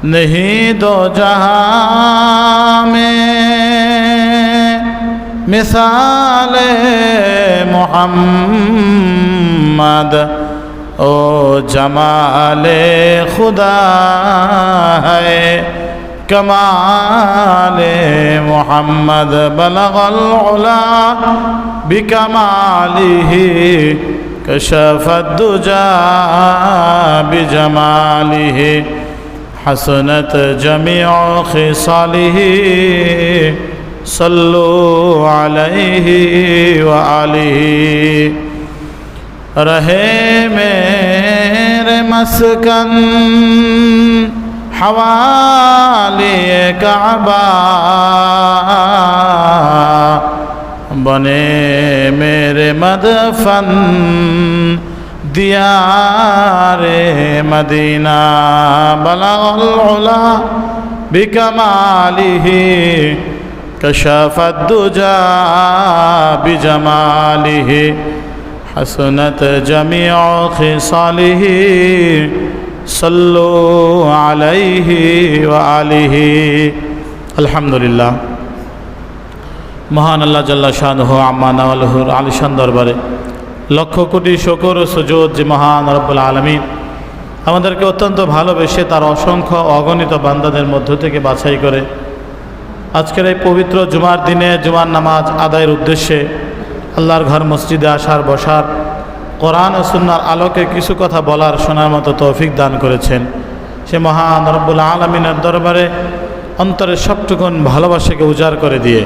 नहीं दो जहां में मिसाल मोहम्मद ओ जमाले खुदा है कमाले मोहम्मद बलगल उला बिकमालिही कशफत दुजा बिजमालिही हसनत जमीउ खिसालिही सल्लु अलैहि व आलिही। रहे मेरे मस्कन हवाले काबा बने मेरे मदफन दियारे मदीना बलगल उला बिकमालिही कशफत दुजा बिजमालिही हसनत जमीउ खिसालिही सल्लु अलैहि व आलिही। अल्हम्दुलिल्लाह। महान अल्लाह जल्ला शानुहु अम्मा नवालुहुर आलिशान दरबारे लक्ष कोटी शुकर ও সুজুদ যে মহান রব্বুল আলামিন আমাদেরকে অত্যন্ত ভালোবেসে তার অসংখ্য অগণিত বান্দাদের মধ্য থেকে বাছাই করে আজকের এই পবিত্র জুমার দিনে জুমার নামাজ আদায়ের উদ্দেশ্যে আল্লাহর ঘর মসজিদে আসার বসার কোরআন ও সুন্নাহর আলোকে কিছু কথা বলার শোনার মতো তৌফিক দান করেছেন। সে মহান রব্বুল আলামিনের দরবারে অন্তরের সবটুকুন ভালোবাসাকে উজাড় করে দিয়ে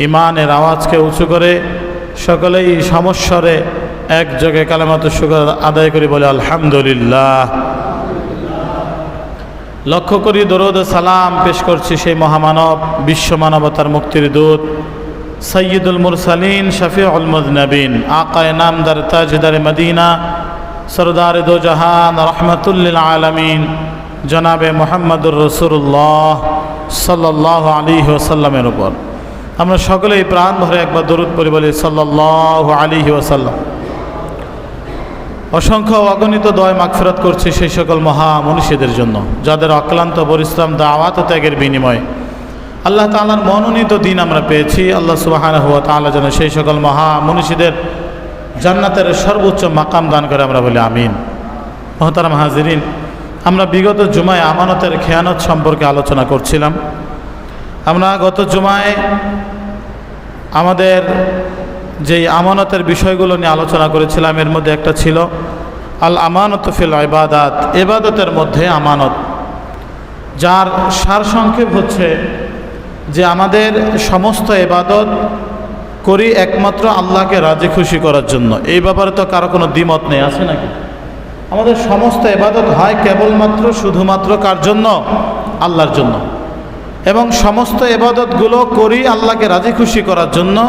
ইমানের আওয়াজকে উঁচু করে সকলেই সমস্বরে একযোগে কালেমাতু শুকর আদায় করি বলে আলহামদুলিল্লাহ। লক্ষ্য করি দরুদ ও সালাম পেশ করছি সেই মহামানব বিশ্ব মানবতার মুক্তির দূত সৈয়দুল মুরসালিন শফিউল মুযনিবিন আকায়ে নামদার তাজদার মদিনা সরদার দো জাহান রহমাতুল লিল আলামিন জনাবে মুহাম্মদুর রাসূলুল্লাহ সাল্লাল্লাহু আলাইহি ওয়াসাল্লামের উপর আমরা সকলেই প্রাণ ভরে একবার দরুদ পড়ি বলি সাল্লাল্লাহু আলাইহি ওয়াসাল্লাম। অসংখ্য অগণিত দয় মাগফিরাত করছি সেই সকল মহা মনীষীদের জন্য যাদের অক্লান্ত পরিশ্রম দাওয়াত ও ত্যাগের বিনিময়ে আল্লাহ তাআলার মনোনীত দিন আমরা পেয়েছি। আল্লাহ সুবহানাহু ওয়া তাআলা যেন সেই সকল মহা মনীষীদের জান্নাতের সর্বোচ্চ মাকাম দান করে আমরা বলি আমিন। মুহতারাম হাজিরিন, আমরা বিগত জুমায় আমানতের খেয়ানত সম্পর্কে আলোচনা করছিলাম। আমরা গত জুমায় আমাদের যেই আমানতের বিষয়গুলো নিয়ে আলোচনা করেছিলাম এর মধ্যে একটা ছিল আল আমানত ফিল ইবাদাত, ইবাদতের মধ্যে আমানত, যার সারসংক্ষেপ হচ্ছে যে আমাদের সমস্ত ইবাদত করি একমাত্র আল্লাহকে রাজি খুশি করার জন্য। এই ব্যাপারে তো কারো কোনো দ্বিমত নেই, আছে নাকি? আমাদের সমস্ত ইবাদত হয় কেবলমাত্র শুধুমাত্র কার জন্য? আল্লাহর জন্য। এবং সমস্ত ইবাদতগুলো করি আল্লাহকে রাজি খুশি করার জন্য।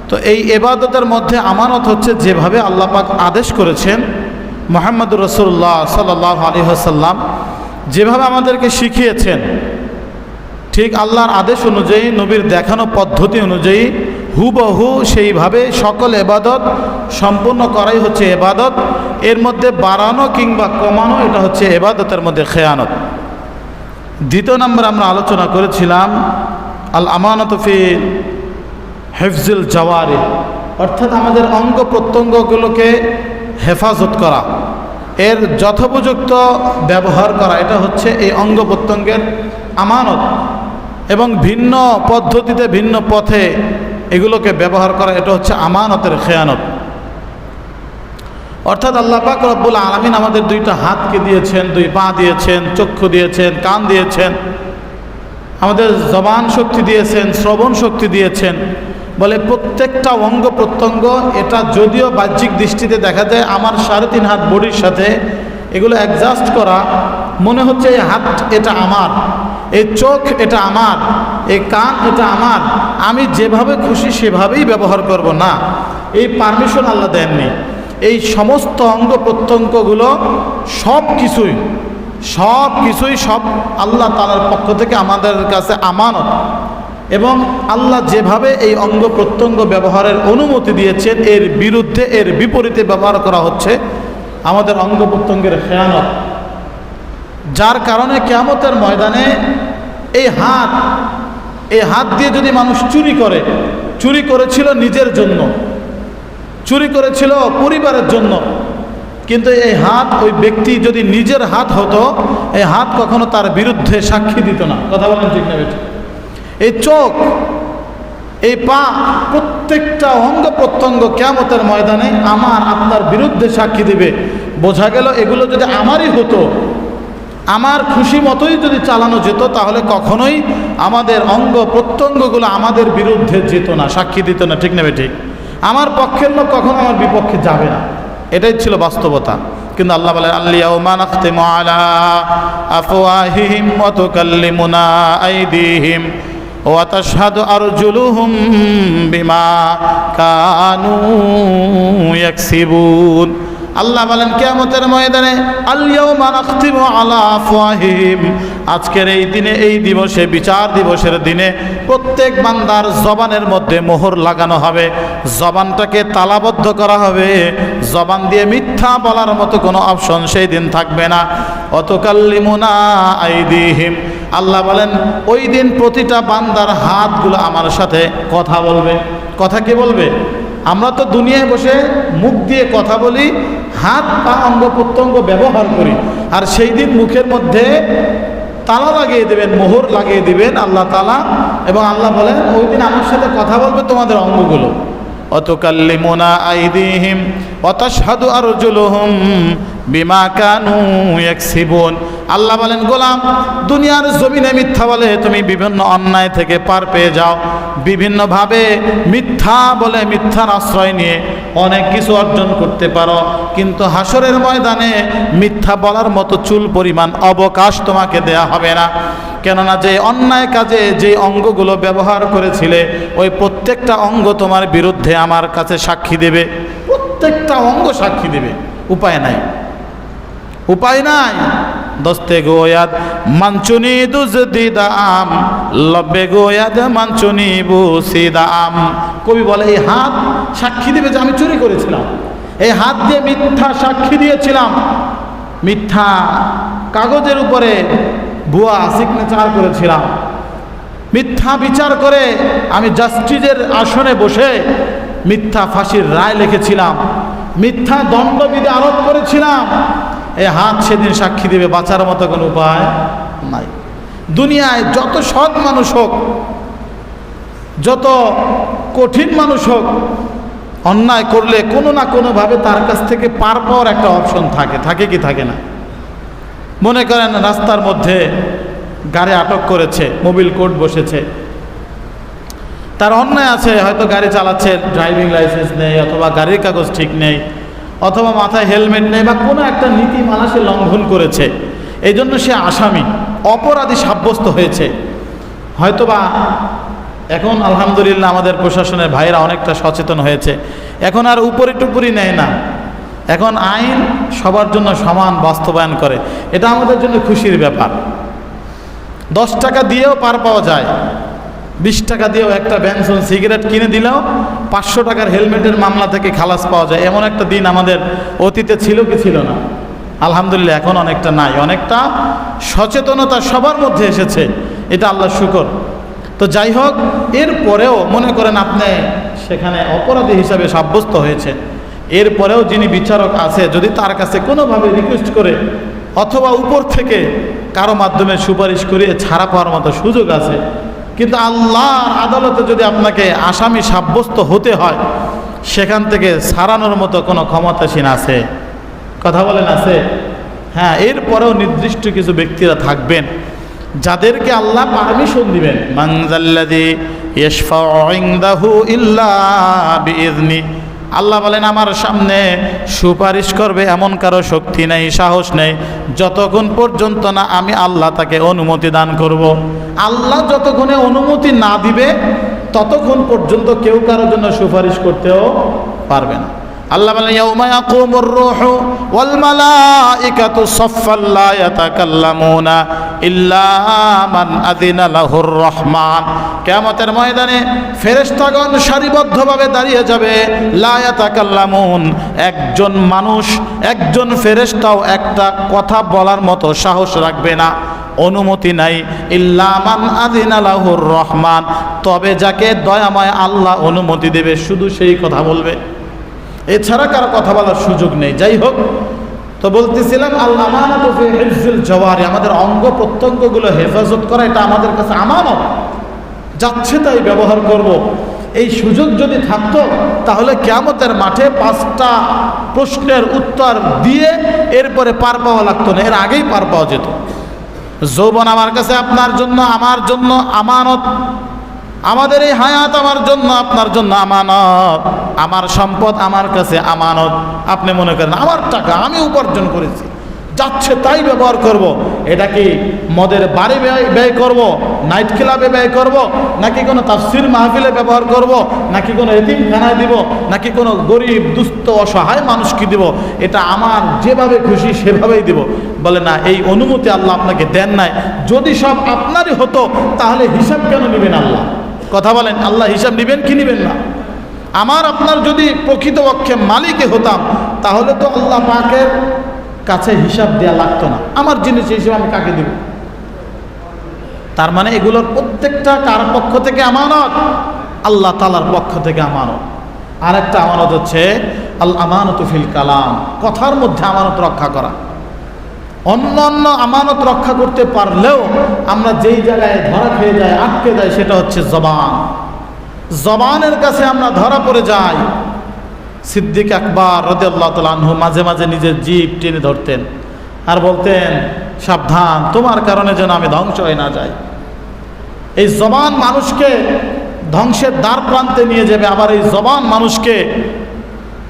তো এই ইবাদতের মধ্যে আমানত হচ্ছে যেভাবে আল্লাহ পাক আদেশ করেছেন, মুহাম্মদুর রাসূলুল্লাহ সাল্লাল্লাহু আলাইহি ওয়াসাল্লাম যেভাবে আমাদেরকে শিখিয়েছেন, ঠিক আল্লাহর আদেশ অনুযায়ী নবীর দেখানো পদ্ধতি অনুযায়ী হুবহু সেইভাবে সকল ইবাদত সম্পূর্ণ করাই হচ্ছে ইবাদত। এর মধ্যে বাড়ানো কিংবা কমানো এটা হচ্ছে ইবাদতের মধ্যে খেয়ানত। দ্বিতীয় নম্বর আমরা আলোচনা করেছিলাম আল আমানত ফি হিফজুল জাওয়ারি, অর্থাৎ আমাদের অঙ্গ প্রত্যঙ্গগুলোকে হেফাজত করা, এর যথোপযুক্ত ব্যবহার করা, এটা হচ্ছে এই অঙ্গ প্রত্যঙ্গের আমানত। এবং ভিন্ন পদ্ধতিতে ভিন্ন পথে এগুলোকে ব্যবহার করা, এটা হচ্ছে আমানতের খেয়ানত। অর্থাৎ আল্লাহ পাক রব্বুল আলামিন আমাদের দুইটা হাতকে দিয়েছেন, দুই পা দিয়েছেন, চক্ষু দিয়েছেন, কান দিয়েছেন, আমাদের জবান শক্তি দিয়েছেন, শ্রবণ শক্তি দিয়েছেন। বলে প্রত্যেকটা অঙ্গ প্রত্যঙ্গ, এটা যদিও বাহ্যিক দৃষ্টিতে দেখা যায় আমার 3.5 হাত বডির সাথে, এগুলো অ্যাডজাস্ট করা মনে হচ্ছে এই হাত এটা আমার, এই চোখ এটা আমার, এই কান এটা আমার, আমি যেভাবে খুশি সেভাবেই ব্যবহার করব না, এই পারমিশন আল্লাহ দেননি। এই সমস্ত অঙ্গ প্রত্যঙ্গগুলো সব কিছুই সব আল্লাহ তাআলার পক্ষ থেকে আমাদের কাছে আমানত। এবং আল্লাহ যেভাবে এই অঙ্গ প্রত্যঙ্গ ব্যবহারের অনুমতি দিয়েছেন, এর বিরুদ্ধে এর বিপরীতে ব্যবহার করা হচ্ছে আমাদের অঙ্গ প্রত্যঙ্গের খেয়ানত। যার কারণে কিয়ামতের ময়দানে এই হাত দিয়ে যদি মানুষ চুরি করেছিল নিজের জন্য, চুরি করেছিল পরিবারের জন্য, কিন্তু এই হাত ওই ব্যক্তি যদি নিজের হাত হতো, এই হাত কখনো তার বিরুদ্ধে সাক্ষী দিত না। কথা বলেন ঠিক না বেঠিক? এই চোখ, এই পা, প্রত্যেকটা অঙ্গ প্রত্যঙ্গ কিয়ামতের ময়দানে আমার আপনার বিরুদ্ধে সাক্ষী দিবে। বোঝা গেল এগুলো যদি আমারই হতো, আমার খুশি মতোই যদি চালানো যেত, তাহলে কখনোই আমাদের অঙ্গ প্রত্যঙ্গগুলো আমাদের বিরুদ্ধে যেত না, সাক্ষী দিত না। ঠিক না বেঠিক? আমার পক্ষের লোক কখনো আমার বিপক্ষে যাবে না, এটাই ছিল বাস্তবতা। কিন্তু আল্লাহ বলেন আল-ইয়াউমা নাখতিমু আলা আফওয়াহিহিম ওয়া তুকাল্লিমুনা আইদিহিম ওয়া তাশহাদু আরজুলুহুম বিমা কানু ইয়াকসিবুন। আল্লাহ বলেন কিয়ামতের ময়দানে আল-ইয়াউমা নাখতিমু আলা আফওয়াহিহিম, আজকের এই দিনে, এই দিবসে, বিচার দিবসের দিনে প্রত্যেক বান্দার জবানের মধ্যে মোহর লাগানো হবে, জবানটাকে তালাবদ্ধ করা হবে। জবান দিয়ে মিথ্যা বলার মতো কোনো অপশন সেই দিন থাকবে না। ওয়া তুকাল্লিমুনা আইদিহিম, আল্লাহ বলেন ওই দিন প্রতিটা বান্দার হাতগুলো আমার সাথে কথা বলবে। কথা কি বলবে? আমরা তো দুনিয়ায় বসে মুখ দিয়ে কথা বলি, হাত পা অঙ্গ প্রত্যঙ্গ ব্যবহার করি, আর সেই দিন মুখের মধ্যে তালা লাগিয়ে দেবেন, মোহর লাগিয়ে দিবেন আল্লাহ তাআলা। এবং আল্লাহ বলেন ওই দিন আমার সাথে কথা বলবে তোমাদের অঙ্গগুলো। ওয়া তুকাল্লিমুনা আইদিহিম ওয়া তাশহাদু আরজুলুহুম বিমা কানু ইয়াকসিবুন। আল্লাহ বলেন গোলাম, দুনিয়ার জমিনে মিথ্যা বলে তুমি বিভিন্ন অন্যায় থেকে পার পেয়ে যাও, বিভিন্নভাবে মিথ্যা বলে, মিথ্যার আশ্রয় নিয়ে অনেক কিছু অর্জন করতে পারো, কিন্তু হাসরের ময়দানে মিথ্যা বলার মতো চুল পরিমাণ অবকাশ তোমাকে দেয়া হবে না। কেননা যে অন্যায় কাজে যে অঙ্গগুলো ব্যবহার করেছিলে, ওই প্রত্যেকটা অঙ্গ তোমার বিরুদ্ধে আমার কাছে সাক্ষী দেবে। প্রত্যেকটা অঙ্গ সাক্ষী দেবে, উপায় নাই, উপায় নাই। দস্তে গোয়াদ মানচুনি দুজদিদাম লব্বে গোয়াদ মানচুনি বুসিদাম। কবি বলে এই হাত সাক্ষী দেবে যে আমি চুরি করেছিলাম, এই হাত দিয়ে মিথ্যা সাক্ষী দিয়েছিলাম, মিথ্যা কাগজের উপরে ভুয়া সিগনেচার করেছিলাম, মিথ্যা বিচার করে আমি জাস্টিসের আসনে বসে মিথ্যা ফাঁসির রায় লিখেছিলাম, মিথ্যা দণ্ডবিধি আরোপ করেছিলাম। এই হাত সেদিন সাক্ষী দেবে, বাঁচার মতো কোনো উপায় নাই। দুনিয়ায় যত সৎ মানুষ হোক, যত কঠিন মানুষ হোক, অন্যায় করলে কোনো না কোনোভাবে তার কাছ থেকে পার পাওয়ার একটা অপশন থাকে। থাকে কি থাকে না? মনে করেন রাস্তার মধ্যে গাড়ি আটক করেছে, মোবিল কোর্ট বসেছে, তার অন্যায় আছে, হয়তো গাড়ি চালাচ্ছে, ড্রাইভিং লাইসেন্স নেই, অথবা গাড়ির কাগজ ঠিক নেই, অথবা মাথায় হেলমেট নেই, বা কোনো একটা নীতিমালা সে লঙ্ঘন করেছে, এই জন্য সে আসামি, অপরাধী সাব্যস্ত হয়েছে। হয়তোবা এখন আলহামদুলিল্লাহ আমাদের প্রশাসনের ভাইরা অনেকটা সচেতন হয়েছে, এখন আর উপরি টুপুরি নেয় না, এখন আইন সবার জন্য সমান বাস্তবায়ন করে। এটা আমাদের জন্য খুশির ব্যাপার। 10 টাকা দিয়েও পার পাওয়া যায়, 20 টাকা দিয়েও একটা বেনসন সিগারেট কিনে দিলেও 500 টাকার হেলমেটের মামলা থেকে খালাস পাওয়া যায়। এমন একটা দিন আমাদের অতীতে ছিল কি ছিল না? আলহামদুলিল্লাহ এখন অনেকটা নাই, অনেকটা সচেতনতা সবার মধ্যে এসেছে, এটা আল্লাহর শুকর। তো যাই হোক, এরপরেও মনে করেন আপনি সেখানে অপরাধী হিসাবে সাব্যস্ত হয়েছে, এরপরেও যিনি বিচারক আছে যদি তার কাছে কোনোভাবে রিকোয়েস্ট করে অথবা উপর থেকে কারো মাধ্যমে সুপারিশ করিয়ে ছাড়া পাওয়ার মতো সুযোগ আছে। কিন্তু আল্লাহর আদালতে যদি আপনাকে আসামি সাব্যস্ত হতে হয়, সেখান থেকে ছাড়ানোর মতো কোনো ক্ষমতাসীন আছে? কথা বলেন আছে? হ্যাঁ, এরপরেও নির্দিষ্ট কিছু ব্যক্তিরা থাকবেন যাদেরকে আল্লাহ পারমিশন দিবেন। মান যাল্লাযী ইয়াশফাউ ইনদাহু ইল্লা বিইযনি। আল্লাহ বলেন আমার সামনে সুপারিশ করবে এমন কারো শক্তি নেই, সাহস নেই, যতক্ষণ পর্যন্ত না আমি আল্লাহ তাকে অনুমতি দান করব। আল্লাহ যতক্ষণে অনুমতি না দিবে ততক্ষণ পর্যন্ত কেউ কারোর জন্য সুপারিশ করতেও পারবে না। আল্লাহ বলেন ইয়াউমা ইয়াকুমুর রূহু ওয়াল মালাইকাতু সাফফান লা ইয়াতাকাল্লামুনা ইল্লা মান আযিনা লাহুর রহমান। কিয়ামতের ময়দানে ফেরেশতাগণ সারিবদ্ধভাবে দাঁড়িয়ে যাবে, লা ইয়াতাকাল্লামুন, একজন মানুষ একজন ফেরেশতাও একটা কথা বলার মতো সাহস রাখবে না, অনুমতি নাই, ইল্লা মান আযিনা লাহুর রহমান, তবে যাকে দয়াময় আল্লাহ অনুমতি দেবে শুধু সেই কথা বলবে, এছাড়া কারো কথা বলার সুযোগ নেই। যাই হোক, তো বলতেছিলাম আল আমানাতু ফি হিফজিল জাওয়ারি, আমাদের অঙ্গ প্রত্যঙ্গগুলো হেফাজত করা এটা আমাদের কাছে আমানত, যাচ্ছে তাই ব্যবহার করব। এই সুযোগ যদি থাকতো তাহলে কিয়ামতের মাঠে 5টা প্রশ্নের উত্তর দিয়ে এরপরে পার পাওয়া লাগতো না, এর আগেই পার পাওয়া যেত। যৌবন আমার কাছে আপনার জন্য আমার জন্য আমানত, আমাদের এই হায়াত আমার জন্য আপনার জন্য আমানত, আমার সম্পদ আমার কাছে আমানত। আপনি মনে করেন আমার টাকা আমি উপার্জন করেছি, যাচ্ছে তাই ব্যবহার করব। এটা কি মদের বাড়ি ব্যয় করব, নাইট ক্লাবে ব্যয় করব, নাকি কোনো তাফসির মাহফিলে ব্যবহার করব, নাকি কোনো এতিমখানায় দিব, নাকি কোনো গরিব দুস্থ অসহায় মানুষকে দিব? এটা আমার যেভাবে খুশি সেভাবেই দিব। বলে না, এই অনুমতি আল্লাহ আপনাকে দেন নাই। যদি সব আপনারই হতো তাহলে হিসাব কেন নেবেন আল্লাহ? কথা বলেন, আল্লাহ হিসাব নেবেন কি নেবেন না? আমার আপনার যদি প্রকৃতপক্ষে মালিকে হতাম তাহলে তো আল্লাহ পাকের কাছে হিসাব দেয়া লাগতো না। আমার জিনিস হিসেবে আমি কাকে দিব? তার মানে এগুলোর প্রত্যেকটা কার পক্ষ থেকে আমানত? আল্লাহ তাআলার পক্ষ থেকে আমানত। আর একটা আমানত হচ্ছে আল আমানাতু ফিল কালাম, কথার মধ্যে আমানত রক্ষা করা। অন্য অন্য আমানত রক্ষা করতে পারলেও আমরা যেই জায়গায় ধরা খেয়ে যাই, আটকে যাই, সেটা হচ্ছে জবান। জবানের কাছে আমরা ধরা পড়ে যাই। সিদ্দিক আকবর রাদিয়াল্লাহু তাআলা আনহু মাঝে মাঝে নিজের জিভ টেনে ধরতেন আর বলতেন, সাবধান, তোমার কারণে যেন আমি ধ্বংস হয়ে না যাই। এই জবান মানুষকে ধ্বংসের দ্বার প্রান্তে নিয়ে যাবে, আবার এই জবান মানুষকে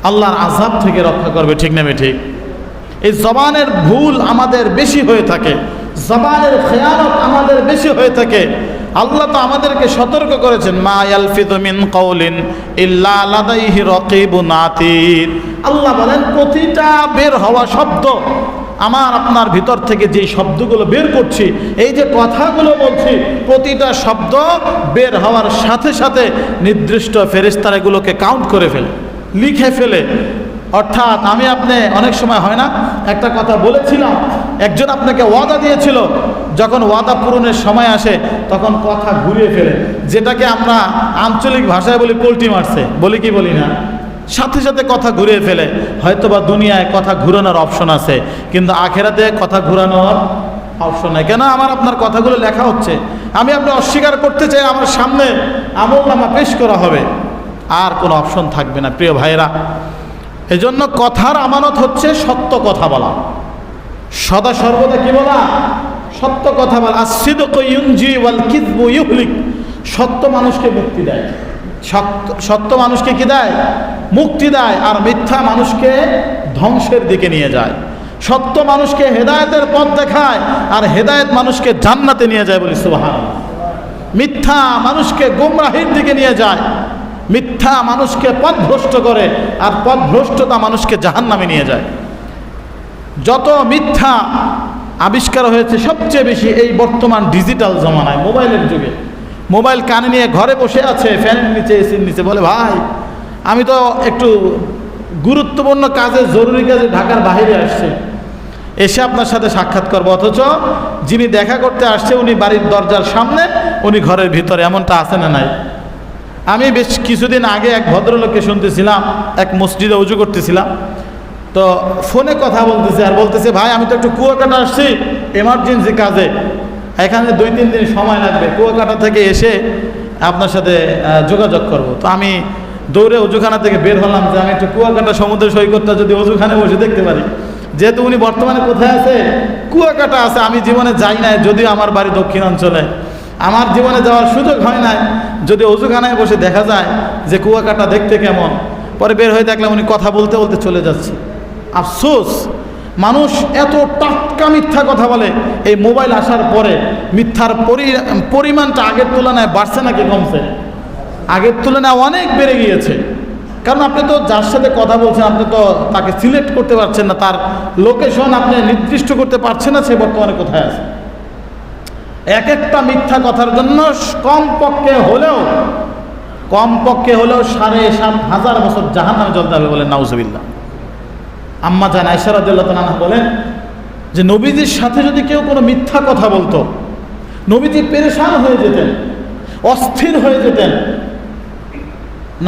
আল্লাহর আযাব থেকে রক্ষা করবে। ঠিক নেবে ঠিক? এই জবানের ভুল আমাদের বেশি হয়ে থাকে, জবানের খেয়ানত আমাদের বেশি হয়ে থাকে। আল্লাহ তো আমাদেরকে সতর্ক করেছেন, মা ইয়ালফিযু মিন কাউলিন ইল্লা লাদাইহি রাকীবুন আতীদ। আল্লাহ বলেন প্রতিটা বের হওয়া শব্দ, আমার আপনার ভিতর থেকে যেই শব্দগুলো বের করছি, এই যে কথাগুলো বলছি, প্রতিটা শব্দ বের হওয়ার সাথে সাথে নির্দিষ্ট ফেরেশতারা এগুলোকে কাউন্ট করে ফেলে, লিখে ফেলে। অর্থাৎ আমি আপনি অনেক সময় হয় না, একটা কথা বলেছিলাম, একজন আপনাকে ওয়াদা দিয়েছিল, যখন ওয়াদা পূরণের সময় আসে তখন কথা ঘুরিয়ে ফেলে, যেটাকে আমরা আঞ্চলিক ভাষায় বলি পোল্টি মারছে, বলি কি বলি না? সাথে সাথে কথা ঘুরিয়ে ফেলে। হয়তোবা দুনিয়ায় কথা ঘুরানোর অপশন আছে, কিন্তু আখেরাতে কথা ঘুরানোর অপশন নেই। কেন? আমার আপনার কথাগুলো লেখা হচ্ছে, আমি আপনি অস্বীকার করতে চাই, আমার সামনে আমলনামা পেশ করা হবে, আর কোনো অপশন থাকবে না। প্রিয় ভাইয়েরা, এজন্য কথার আমানত হচ্ছে সত্য কথা বলা, সদা সর্বদা কি বলা? সত্য কথা বলা। as-sidqu yunji wal kidhbu yuhlik, সত্য মানুষকে মুক্তি দেয়। সত্য মানুষকে কি দেয়? মুক্তি দেয়। আর মিথ্যা মানুষকে ধ্বংসের দিকে নিয়ে যায়। সত্য মানুষকে হেদায়েতের পথ দেখায়, আর হেদায়েত মানুষকে জান্নাতে নিয়ে যায়, বলি সুবহানাল্লাহ। মিথ্যা মানুষকে গোমরাহির দিকে নিয়ে যায়, মিথ্যা মানুষকে পথভ্রষ্ট করে, আর পথভ্রষ্টতা মানুষকে জাহান্নামে নিয়ে যায়। যত মিথ্যা আবিষ্কার হয়েছে সবচেয়ে বেশি এই বর্তমান ডিজিটাল জমানায়, মোবাইলের যুগে। মোবাইল কানে নিয়ে ঘরে বসে আছে, ফ্যানের নিচে, এসির নিচে, বলে ভাই আমি তো একটু গুরুত্বপূর্ণ কাজে, জরুরি কাজে ঢাকার বাইরে আসছি, এসে আপনার সাথে সাক্ষাৎ করবো, অথচ যিনি দেখা করতে আসছে উনি বাড়ির দরজার সামনে, উনি ঘরের ভিতরে। এমনটা আছে না নাই? আমি বেশ কিছুদিন আগে এক ভদ্রলোককে শুনতেছিলাম, এক মসজিদে উজু করতেছিলাম, তো ফোনে কথা বলতেছে, আর বলতেছে, ভাই আমি তো একটু কুয়াকাটা আসছি এমার্জেন্সি কাজে, এখানে 2-3 দিন সময় লাগবে, কুয়াকাটা থেকে এসে আপনার সাথে যোগাযোগ করব। তো আমি দৌড়ে উজুখানা থেকে বের হলাম যে আমি একটু কুয়াকাটা সমুদ্র সৈকতটা যদি উজুখানে বসে দেখতে পারি। যেহেতু উনি বর্তমানে কোথায় আছে? কুয়াকাটা আছে। আমি জীবনে যাই নাই, যদিও আমার বাড়ি দক্ষিণাঞ্চলে, আমার জীবনে যাওয়ার সুযোগ হয় নাই। যদি অজুখানায় বসে দেখা যায় যে কুয়াকাটা দেখতে কেমন, পরে বের হয়ে দেখলাম উনি কথা বলতে বলতে চলে যাচ্ছে। আফসোস, মানুষ এত টাটকা মিথ্যা কথা বলে। এই মোবাইল আসার পরে মিথ্যার পরিমাণটা আগের তুলনায় বাড়ছে নাকি কমছে? আগের তুলনায় অনেক বেড়ে গিয়েছে। কারণ আপনি তো যার সাথে কথা বলছেন আপনি তো তাকে সিলেক্ট করতে পারছেন না, তার লোকেশন আপনি নির্দিষ্ট করতে পারছেন না সে বর্তমানে কোথায় আছে। এক একটা মিথ্যা কথার জন্য কমপক্ষে হলেও 7,500 বছর জাহান্নামে জ্বলতে হবে বলেন নাউজুবিল্লাহ। আম্মা জান আয়েশা রাদিয়াল্লাহু তাআলা আনহা বলেন যে নবীজির সাথে যদি কেউ কোনো মিথ্যা কথা বলতো, নবীজি পেরেশান হয়ে যেতেন, অস্থির হয়ে যেতেন।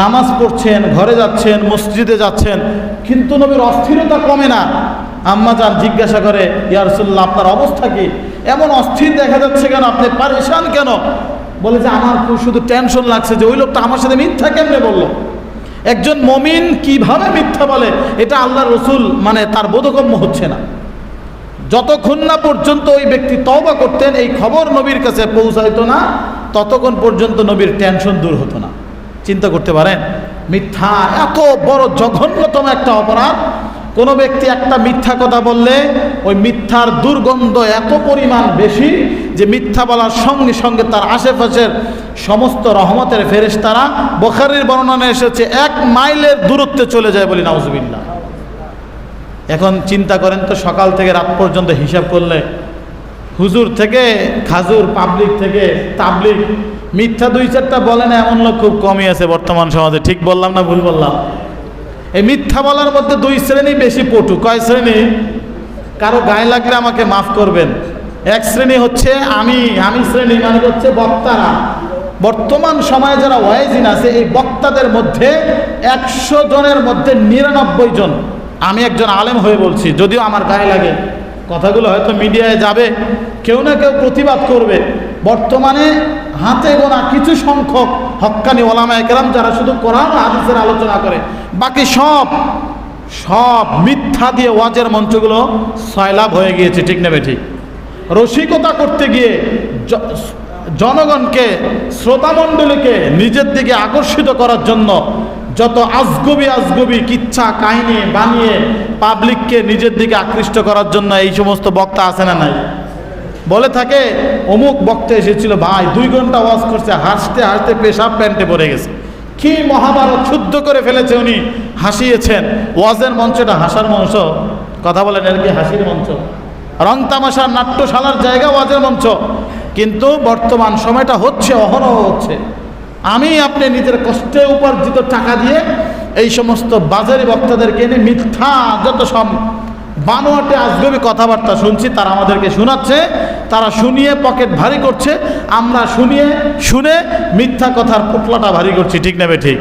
নামাজ পড়ছেন, ঘরে যাচ্ছেন, মসজিদে যাচ্ছেন, কিন্তু নবীর অস্থিরতা কমে না। আম্মা জান জিজ্ঞাসা করে, ইয়া রাসূলুল্লাহ আপনার অবস্থা কি, এমন অস্থির দেখা যাচ্ছে কেন, আপনি পেরেশান কেন? বলে যে আমার শুধু টেনশন লাগছে যে ওই লোকটা আমার সাথে মিথ্যা কেমনে বললো। একজন মুমিন কিভাবে মিথ্যা বলে এটা আল্লাহর রাসূল মানে তার বোধগম্য হচ্ছে না। যতক্ষণ না পর্যন্ত ওই ব্যক্তি তওবা করতেন, এই খবর নবীর কাছে পৌঁছাইতো না, ততক্ষণ পর্যন্ত নবীর টেনশন দূর হতো না। চিন্তা করতে পারেন, মিথ্যা এত বড় জঘন্যতম একটা অপরাধ। কোনো ব্যক্তি একটা মিথ্যা কথা বললে ওই মিথ্যার দুর্গন্ধ এত পরিমাণ বেশি যে মিথ্যা বলার সঙ্গে সঙ্গে তার আশেপাশের সমস্ত রহমতের ফেরেশতারা, বুখারীর বর্ণনা এসেছে 1 মাইলের দূরত্বে চলে যায় বলি নাউজুবিল্লাহ। এখন চিন্তা করেন তো, সকাল থেকে রাত পর্যন্ত হিসাব করলে হুজুর থেকে খাজুর, পাবলিক থেকে তাবলিগ, মিথ্যা 2-4টা বলে না এমন লোক খুব কমই আছে বর্তমান সমাজে। ঠিক বললাম না ভুল বললাম? এই মিথ্যা বলার মধ্যে 2 শ্রেণী বেশি পটু। কয় শ্রেণী? কারো গায়ে লাগলে আমাকে মাফ করবেন। এক শ্রেণী হচ্ছে আমি শ্রেণী, মানে হচ্ছে বক্তারা। বর্তমান সময়ে যারা ওয়াইজিন আছে, এই বক্তাদের মধ্যে 100 জনের মধ্যে 99 জন, আমি একজন আলেম হয়ে বলছি, যদিও আমার গায়ে লাগে, কথাগুলো হয়তো মিডিয়ায় যাবে, কেউ না কেউ প্রতিবাদ করবে। বর্তমানে হাতে গোনা কিছু সংখ্যক হক্কানি ওলামায়ে কেরাম যারা শুধু কোরআন ও হাদিসের আলোচনা করে, বাকি সব মিথ্যা দিয়ে ওয়াজের মঞ্চগুলো সয়লাভ হয়ে গিয়েছে। ঠিক নেবে ঠিক? রসিকতা করতে গিয়ে জনগণকে, শ্রোতামণ্ডলীকে নিজের দিকে আকর্ষিত করার জন্য যত আজগবি কিচ্ছা কাহিনী বানিয়ে পাবলিককে নিজের দিকে আকৃষ্ট করার জন্য এই সমস্ত বক্তা আছে না নাই? বলে থাকে অমুক বক্তা এসেছিল ভাই, 2 ঘন্টা ওয়াজ করছে, হাসতে হাসতে পেশাব প্যান্টে পড়ে গেছে। কি মহাভারত শুদ্ধ করে ফেলেছে উনি, হাসিয়েছেন। ওয়াজের মঞ্চটা হাসার মঞ্চ, কথা বলেন, এর কি হাসির মঞ্চ? রং তামাশার নাট্যশালার জায়গা ওয়াজের মঞ্চ। কিন্তু বর্তমান সময়টা হচ্ছে, অহরহ হচ্ছে, আমি আপনি নিজের কষ্টে উপার্জিত টাকা দিয়ে এই সমস্ত বাজারি বক্তাদেরকে এনে মিথ্যা যত সব বানোয়াটে আজগবি কথাবার্তা শুনছি, তারা আমাদেরকে শোনাচ্ছে, তারা শুনিয়ে পকেট ভারী করছে, আমরা শুনে মিথ্যা কথার পোটলাটা ভারী করছি। ঠিক নেবে ঠিক?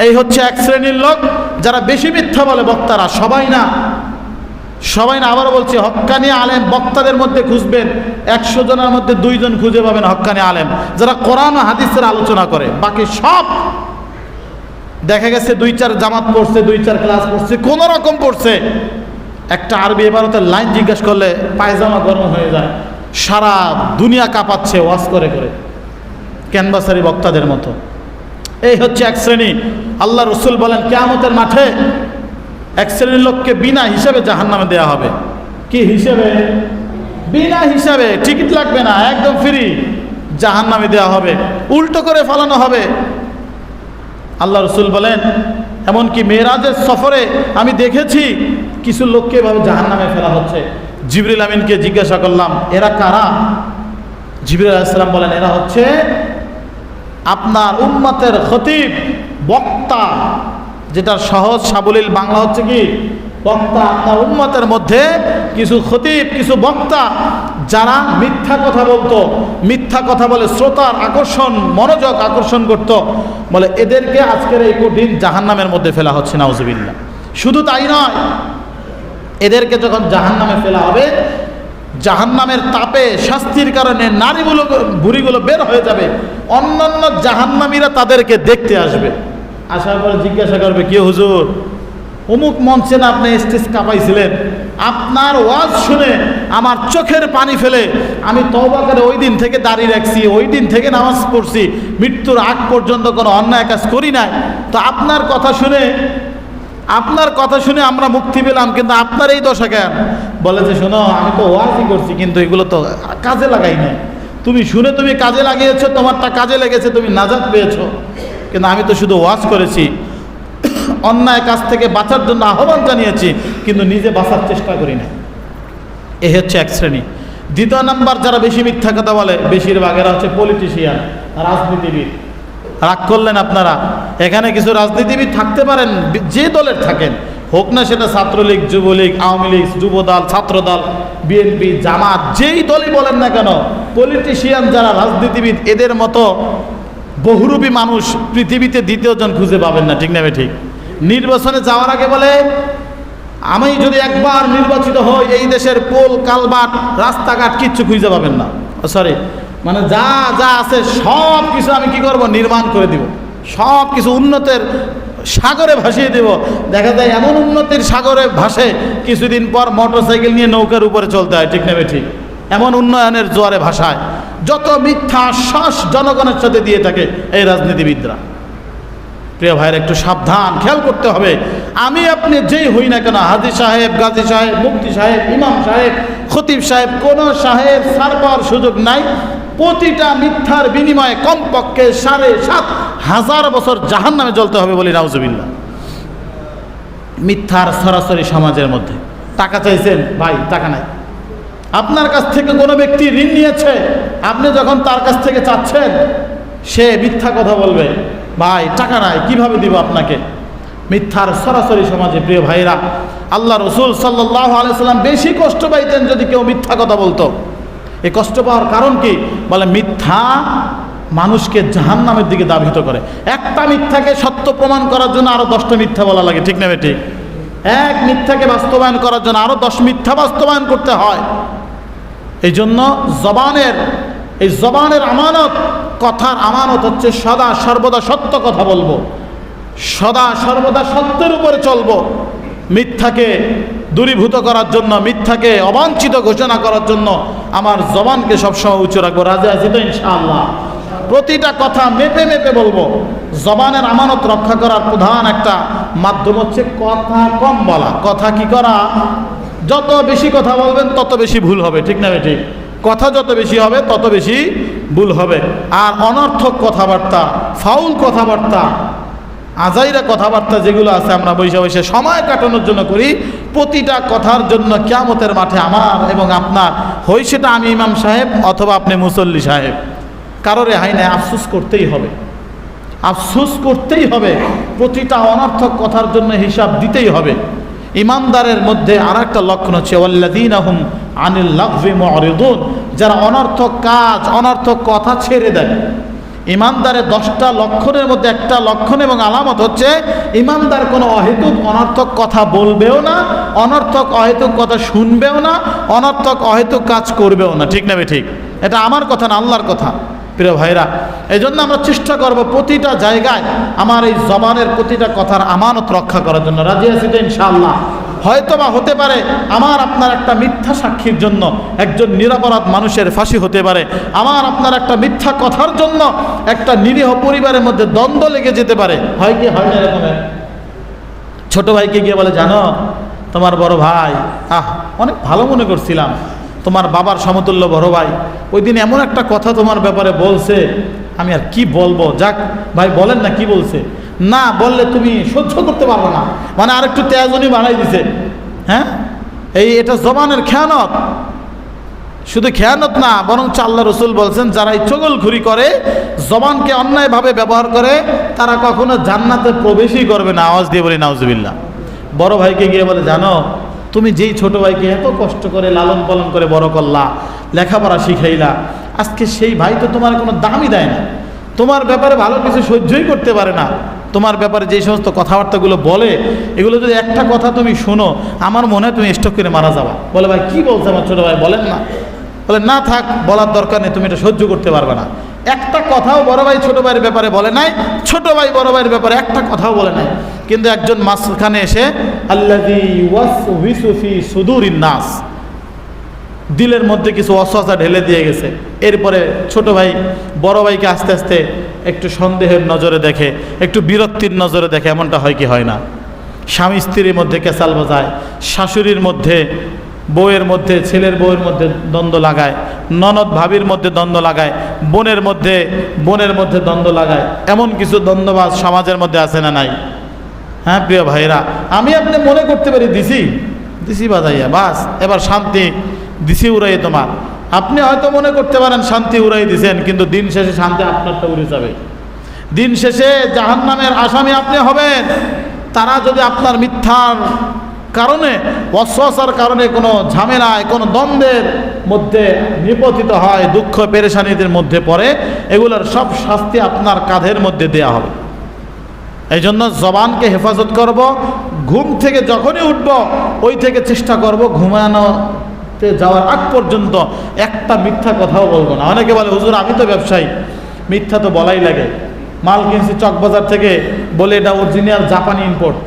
এই হচ্ছে এক শ্রেণীর লোক যারা বেশি মিথ্যা বলে বক্তারা। সবাই না, আবারও বলছি, হক্কানি আলেম বক্তাদের মধ্যে খুঁজবেন 100 জনের মধ্যে 2 জন খুঁজে পাবেন হক্কানি আলেম যারা কোরআন ও হাদিসের আলোচনা করে। বাকি সব দেখা গেছে 2-4 জামাত পড়ছে, 2-4 ক্লাস পড়ছে, কোন রকম পড়ছে। একটা আরবি ইবারতের লাইন জিজ্ঞেস করলে পায়জামা গরম হয়ে যায়, সারা দুনিয়া কাঁপাচ্ছে ওয়াজ করে করে, ক্যানভাসারি বক্তাদের মতো। এই হচ্ছে এক শ্রেণী। আল্লাহ রসুল বলেন কিয়ামতের মাঠে এক শ্রেণীর লোককে বিনা হিসাবে জাহান্নামে দেয়া হবে। কি হিসাবে? বিনা হিসাবে, টিকিট লাগবে না, একদম ফ্রি জাহান্নামে দেয়া হবে, উল্টো করে ফেলানো হবে। আল্লাহ রসুল বলেন এমনকি মেরাজের সফরে আমি দেখেছি কিছু লোককে এভাবে জাহান্নামে ফেলা হচ্ছে। জিবরিল আমিনকে জিজ্ঞাসা করলাম এরা কারা? জিবরিল আলাইহিস সালাম বলেন এরা হচ্ছে আপনার উম্মতের খতিব, বক্তা, যেটা সহজ সাবলীল বাংলা হচ্ছে কি বক্তা। আপনার উম্মতের মধ্যে কিছু খতিব, কিছু বক্তা যারা মিথ্যা কথা বলতো, মিথ্যা কথা বলে শ্রোতার মনোযোগ আকর্ষণ করত, বলে এদেরকে আজকের এই কঠিন জাহান্নামের মধ্যে ফেলা হচ্ছে। নাউজুবিল্লাহ। শুধু তাই নয়, এদেরকে যখন জাহান্নামে ফেলা হবে, জাহান্নামের তাপে শাস্তির কারণে ভুঁড়িগুলো বের হয়ে যাবে, অন্যান্য জাহান্নামীরা তাদেরকে দেখতে আসবে। আসার পরে জিজ্ঞাসা করবে কি হুজুর অমুক মঞ্চে না আপনি স্টেজ কাঁপাইছিলেন, আপনার ওয়াজ শুনে আমার চোখের পানি ফেলে আমি তওবা করে ওই দিন থেকে দাঁড়িয়ে রাখছি, ওই দিন থেকে নামাজ পড়ছি, মৃত্যুর আগ পর্যন্ত কোনো অন্যায় কাজ করি নাই। তো আপনার কথা শুনে আমরা মুক্তি পেলাম, কিন্তু আপনার এই দশা কেন? বলে যে শোনো, আমি তো ওয়াজই করছি কিন্তু এগুলো তো কাজে লাগাই নাই। তুমি শুনে তুমি কাজে লাগিয়েছো, তোমারটা কাজে লেগেছে, তুমি নাজাত পেয়েছো, কিন্তু আমি তো শুধু ওয়াজ করেছি। অন্যায় কাজ থেকে বাঁচার জন্য আহ্বান জানিয়েছি, কিন্তু নিজে বাঁচার চেষ্টা করি না। এ হচ্ছে এক শ্রেণী। দ্বিতীয় নাম্বার, যারা বেশি মিথ্যা কথা বলে, বেশিরভাগেরা হচ্ছে পলিটিশিয়ান, রাজনীতিবিদ। রাগ করলেন আপনারা, এখানে কিছু রাজনীতিবিদ থাকতে পারেন, যে দলের থাকেন, হোক না সেটা ছাত্রলীগ, যুবলীগ, আওয়ামী লীগ, যুবদল, ছাত্রদল, বিএনপি, জামাত, যেই দলই বলেন না কেন, পলিটিশিয়ান যারা রাজনীতিবিদ, এদের মতো বহুরূপী মানুষ পৃথিবীতে দ্বিতীয়জন খুঁজে পাবেন না। ঠিক না ঠিক? নির্বাচনে যাওয়ার আগে বলে, আমি যদি একবার নির্বাচিত হই, এই দেশের পোল কালভার্ট রাস্তাঘাট কিচ্ছু খুঁজে পাবেন না। সরি, মানে যা যা আছে সব কিছু আমি কি করব, নির্মাণ করে দিব, সব কিছু উন্নতের সাগরে ভাসিয়ে দেব। দেখা যায় এমন উন্নতির সাগরে ভাসে, কিছুদিন পর মোটরসাইকেল নিয়ে নৌকার উপরে চলতে হয়। ঠিক নেবে ঠিক? এমন উন্নয়নের জোয়ারে ভাসায়। যত মিথ্যা আশ্বাস জনগণের সাথে দিয়ে থাকে এই রাজনীতিবিদরা। প্রিয় ভাইয়ের, একটু সাবধান, খেয়াল করতে হবে। আমি আপনি যেই হই না কেন, হাজী সাহেব, গাজী সাহেব, মুফতি সাহেব, ইমাম সাহেব, খতিব সাহেব, কোনো সাহেব ছাড় পাওয়ার সুযোগ নাই। প্রতিটা মিথ্যার বিনিময়ে কমপক্ষে ৭,৫০০ বছর জাহান্নামে জ্বলতে হবে বলি নাউজুবিল্লাহ। মিথ্যার সরাসরি সমাজের মধ্যে। টাকা চাইছেন, ভাই টাকা নাই। আপনার কাছ থেকে কোনো ব্যক্তি ঋণ নিয়েছে, আপনি যখন তার কাছ থেকে চাচ্ছেন, সে মিথ্যা কথা বলবে, ভাই টাকা নাই, কিভাবে দিব আপনাকে। মিথ্যার সরাসরি সমাজে। প্রিয় ভাইরা, আল্লাহ রসুল সাল্লাল্লাহু আলাইহি সাল্লাম বেশি কষ্ট পাইতেন যদি কেউ মিথ্যা কথা বলতো। এই কষ্ট পাওয়ার কারণ কি? বলে মিথ্যা মানুষকে জাহান্নামের দিকে ধাবিত করে। একটা মিথ্যাকে সত্য প্রমাণ করার জন্য আরো 10টা মিথ্যা বলা লাগে। ঠিক না ঠিক? এক মিথ্যাকে বাস্তবায়ন করার জন্য আরো 10 মিথ্যা বাস্তবায়ন করতে হয়। এই জন্য জবানের আমানত, কথার আমানত হচ্ছে সদা সর্বদা সত্য কথা বলবো, সদা সর্বদা সত্যের উপরে চলবো। মিথ্যাকে দূরীভূত করার জন্য, মিথ্যাকে অবাঞ্ছিত ঘোষণা করার জন্য আমার জবানকে সবসময় উঁচু রাখবো। রাজি আছি তো ইনশাআল্লাহ? প্রতিটা কথা মেপে মেপে বলবো। জবানের আমানত রক্ষা করার প্রধান একটা মাধ্যম হচ্ছে কথা কম বলা। কথা কি করা? যত বেশি কথা বলবেন তত বেশি ভুল হবে। ঠিক না ঠিক? কথা যত বেশি হবে তত বেশি ভুল হবে। আর অনর্থক কথাবার্তা, ফাউল কথাবার্তা, আজাইরা কথাবার্তা যেগুলো আছে, আমরা বসে বসে সময় কাটানোর জন্য করি, প্রতিটা কথার জন্য কিয়ামতের মাঠে আমার এবং আপনার, হয় সেটা আমি ইমাম সাহেব অথবা আপনি মুসল্লি সাহেব, কারো রেহাই নাই। আফসোস করতেই হবে, আফসোস করতেই হবে। প্রতিটা অনর্থক কথার জন্য হিসাব দিতেই হবে। ইমানদারের মধ্যে আর একটা লক্ষণ হচ্ছে ওয়াল্লাযীনা হুম আনিল লাগভি মুরিদুন, যারা অনর্থক কাজ, অনর্থক কথা ছেড়ে দেয়। ইমানদারের 10টা লক্ষণের মধ্যে একটা লক্ষণ এবং আলামত হচ্ছে ইমানদার কোনো অহেতুক অনর্থক কথা বলবেও না, অনর্থক অহেতুক কথা শুনবেও না, অনর্থক অহেতুক কাজ করবেও না। ঠিক না ঠিক? এটা আমার কথা না, আল্লাহর কথা। প্রিয় ভাইরা, এই জন্য আমরা চেষ্টা করব প্রতিটা জায়গায় আমার এই জবানের প্রতিটা কথার আমানত রক্ষা করার জন্য। রাজি আছি তো ইনশাআল্লাহ? হয়তো বা হতে পারে আমার আপনার একটা মিথ্যা সাক্ষীর জন্য একজন নিরপরাধ মানুষের ফাঁসি হতে পারে। আমার আপনার একটা মিথ্যা কথার জন্য একটা নিরীহ পরিবারের মধ্যে দ্বন্দ্ব লেগে যেতে পারে। হয় কি হয় না এরকমের? ছোট ভাইকে গিয়ে বলে, জানো তোমার বড় ভাই, অনেক ভালো মনে করছিলাম, তোমার বাবার সমতুল্য বড় ভাই ওই দিন এমন একটা কথা তোমার ব্যাপারে বলছে, আমি আর কি বলবো। যাক ভাই বলেন না কি বলছে। না বললে তুমি সহ্য করতে পারবে না, মানে আরেকটু তেজনি বাড়াই দিছে। হ্যাঁ, এটা জবানের খেয়ানত। শুধু খেয়ানত না, বরং আল্লাহ রসুল বলছেন যারা এই চগলখুরি করে, জবানকে অন্যায়ভাবে ব্যবহার করে, তারা কখনো জান্নাতে প্রবেশই করবে না। আওয়াজ দিয়ে বলি নাউজুবিল্লাহ। বড় ভাইকে গিয়ে বলে, জানো তুমি যেই ছোট ভাইকে এত কষ্ট করে লালন পালন করে বড় করলা, লেখাপড়া শিখাইলা, আজকে সেই ভাই তো তোমার কোনো দামই দেয় না, তোমার ব্যাপারে ভালো কিছু সহ্যই করতে পারে না। তোমার ব্যাপারে যে সমস্ত কথাবার্তাগুলো বলে, এগুলো যদি একটা কথা তুমি শোনো, আমার মনে হয় তুমি স্ট্রোক করে মারা যাবা। বলে, ভাই কি বলছে আমার ছোট ভাই, বলেন না। বলে, না থাক, বলার দরকার নেই, তুমি এটা সহ্য করতে পারবে না। একটা কথাও বড় ভাই ছোট ভাইয়ের ব্যাপারে বলে নাই, ছোট ভাই বড় ভাইয়ের ব্যাপারে একটা কথাও বলে নাই। কিন্তু একজন মাঝখানে এসে আল্লাযী ওয়াসওয়িসু ফি সুদুরিন নাস, দিলের মধ্যে কিছু ওয়াসওয়াসা ঢেলে দিয়ে গেছে। এরপরে ছোট ভাই বড় ভাইকে আস্তে আস্তে একটু সন্দেহের নজরে দেখে, একটু বিরক্তির নজরে দেখে। এমনটা হয় কি হয় না? স্বামী স্ত্রীর মধ্যে কেসাল বাজায়, শাশুড়ির মধ্যে, বউয়ের মধ্যে, ছেলের বউয়ের মধ্যে দ্বন্দ্ব লাগায়, ননদ ভাবির মধ্যে দ্বন্দ্ব লাগায়, বোনের মধ্যে দ্বন্দ্ব লাগায়। এমন কিছু দ্বন্দ্ববাজ সমাজের মধ্যে আছে না নাই? হ্যাঁ প্রিয় ভাইরা, আমি আপনি মনে করতে পারি দিছি বাজাইয়া বাস এবার শান্তি দিছি উড়াই তোমার। আপনি হয়তো মনে করতে পারেন শান্তি উড়াই দিছেন, কিন্তু দিন শেষে শান্তি আপনারটা উড়ে যাবে। দিন শেষে জাহান্নামের আসামি আপনি হবেন। তারা যদি আপনার মিথ্যার কারণে, ওয়াসওয়াসার কারণে কোনো ঝামেলায়, কোনো দ্বন্দ্বের মধ্যে নিপতিত হয়, দুঃখ পেরেশানিদের মধ্যে পড়ে, এগুলোর সব শাস্তি আপনার কাঁধের মধ্যে দেয়া হবে। এই জন্য জবানকে হেফাজত করব। ঘুম থেকে যখনই উঠব ওই থেকে চেষ্টা করব ঘুমানোতে যাওয়ার আগ পর্যন্ত একটা মিথ্যা কথাও বলবো না। অনেকে বলে হুজুর আমি তো ব্যবসায়ী, মিথ্যা তো বলাই লাগে। মাল কিনছি চকবাজার থেকে, বলে এটা অরিজিনাল জাপানি ইম্পোর্ট।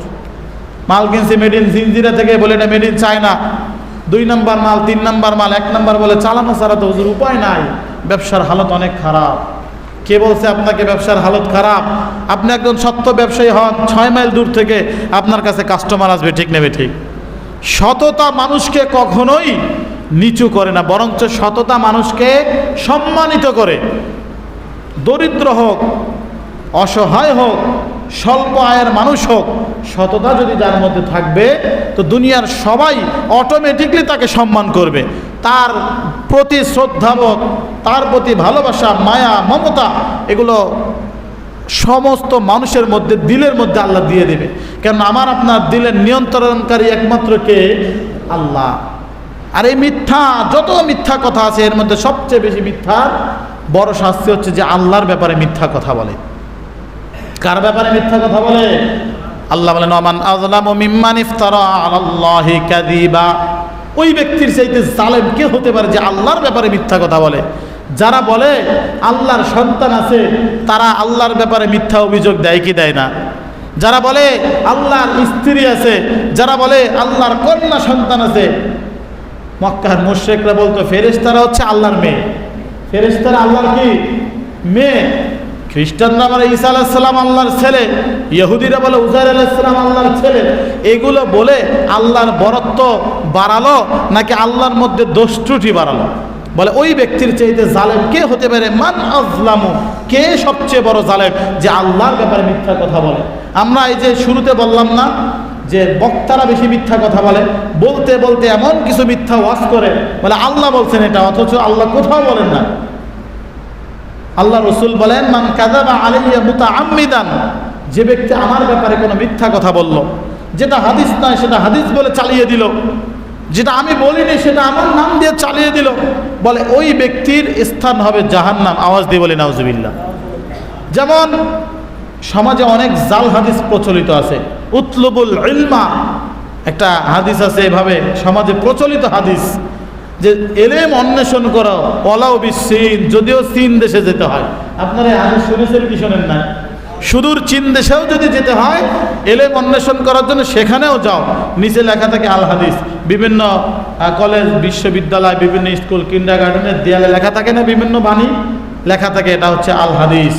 মাল কিনছি মেড ইন জিনজিরা থেকে, বলে এটা মেড ইন চায়না। 2 নম্বর মাল, 3 নম্বর মাল, 1 নম্বর বলে চালানো ছাড়া তো হুজুর উপায় নাই, ব্যবসার হালত অনেক খারাপ। কে বলছে আপনাকে ব্যবসার হালত খারাপ? আপনি একজন সত্য ব্যবসায়ী হন, 6 মাইল দূর থেকে আপনার কাছে কাস্টমার আসবে, ঠিক নেবে ঠিক। সততা মানুষকে কখনোই নিচু করে না, বরঞ্চ সততা মানুষকে সম্মানিত করে। দরিদ্র হোক, অসহায় হোক, স্বল্প আয়ের মানুষ হোক, সততা যদি যার মধ্যে থাকবে তো দুনিয়ার সবাই অটোমেটিকলি তাকে সম্মান করবে। তার প্রতি শ্রদ্ধাবোধ, তার প্রতি ভালোবাসা, মায়া, মমতা, এগুলো সমস্ত মানুষের মধ্যে, দিলের মধ্যে আল্লাহ দিয়ে দেবে। কেন আমার আপনার দিলের নিয়ন্ত্রণকারী একমাত্র কে? আল্লাহ। আর এই মিথ্যা, যত মিথ্যা কথা আছে এর মধ্যে সবচেয়ে বেশি মিথ্যার বড় শাস্তি হচ্ছে যে আল্লাহর ব্যাপারে মিথ্যা কথা বলে। কার ব্যাপারে মিথ্যা কথা বলে? আল্লাহ বলেন ওয়ামান আযলামু মিম্মান ইফতারা আলাল্লাহি কাযিবা। ওই ব্যক্তির চাইতে জালেম কে হতে পারে যে আল্লাহর ব্যাপারে মিথ্যা কথা বলে? যারা বলে আল্লাহর সন্তান আছে তারা আল্লাহর ব্যাপারে মিথ্যা অভিযোগ দেয় কি দেয় না? যারা বলে আল্লাহর স্ত্রী আছে, যারা বলে আল্লাহর কন্যা সন্তান আছে, মক্কার মুশরিকরা বলতো ফেরেশতারা হচ্ছে আল্লাহর মেয়ে, ফেরেশতারা আল্লাহর কি মেয়ে। খ্রিস্টানরা বলে ঈসা আলাইহিস সালাম আল্লাহর ছেলে, ইহুদিরা বলে উজাইর আলাইহিস সালাম আল্লাহর ছেলে। এগুলো বলে আল্লাহর বরত্ব বাড়ালো নাকি আল্লাহর মধ্যে দোষ ত্রুটি বাড়ালো? বলে ওই ব্যক্তির চাইতে জালেম কে হতে পারে? মান আযলামু, কে সবচেয়ে বড় জালেম যে আল্লাহর ব্যাপারে মিথ্যা কথা বলে? আমরা এই যে শুরুতে বললাম না যে বক্তারা বেশি মিথ্যা কথা বলে, বলতে বলতে এমন কিছু মিথ্যা ওয়াজ করে, বলে আল্লাহ বলছেন এটা, অথচ আল্লাহ কোথাও বলেন না। আল্লাহ রসুল বলেন মান কাযাবা আলাইয়া মুতাআম্মিদান, যে ব্যক্তি আমার ব্যাপারে কোনো মিথ্যা কথা বলল, যেটা হাদিস নয় সেটা হাদিস বলে চালিয়ে দিল, যেটা আমি বলিনি সেটা আমার নাম দিয়ে চালিয়ে দিল, বলে ওই ব্যক্তির স্থান হবে জাহান্নাম। আওয়াজ দিয়ে বলি নাউজুবিল্লাহ। যেমন সমাজে অনেক জাল হাদিস প্রচলিত আছে। উতলুবুল ইলমা একটা হাদিস আছে, এভাবে সমাজে প্রচলিত হাদিস যে এলেম অন্বেষণ করো ওয়ালাউ বিসসিন, যদিও চীন দেশে যেতে হয়। আপনারা এই হাদিস শুনেছেন কি শোনেন না? সুদূর চীন দেশেও যদি যেতে হয় এলেম অন্বেষণ করার জন্য সেখানেও যাও, নিচে লেখা থাকে আল হাদিস। বিভিন্ন কলেজ, বিশ্ববিদ্যালয়, বিভিন্ন স্কুল, কিন্ডারগার্টেনের দেয়ালে লেখা থাকে না বিভিন্ন বাণী, লেখা থাকে এটা হচ্ছে আল হাদিস,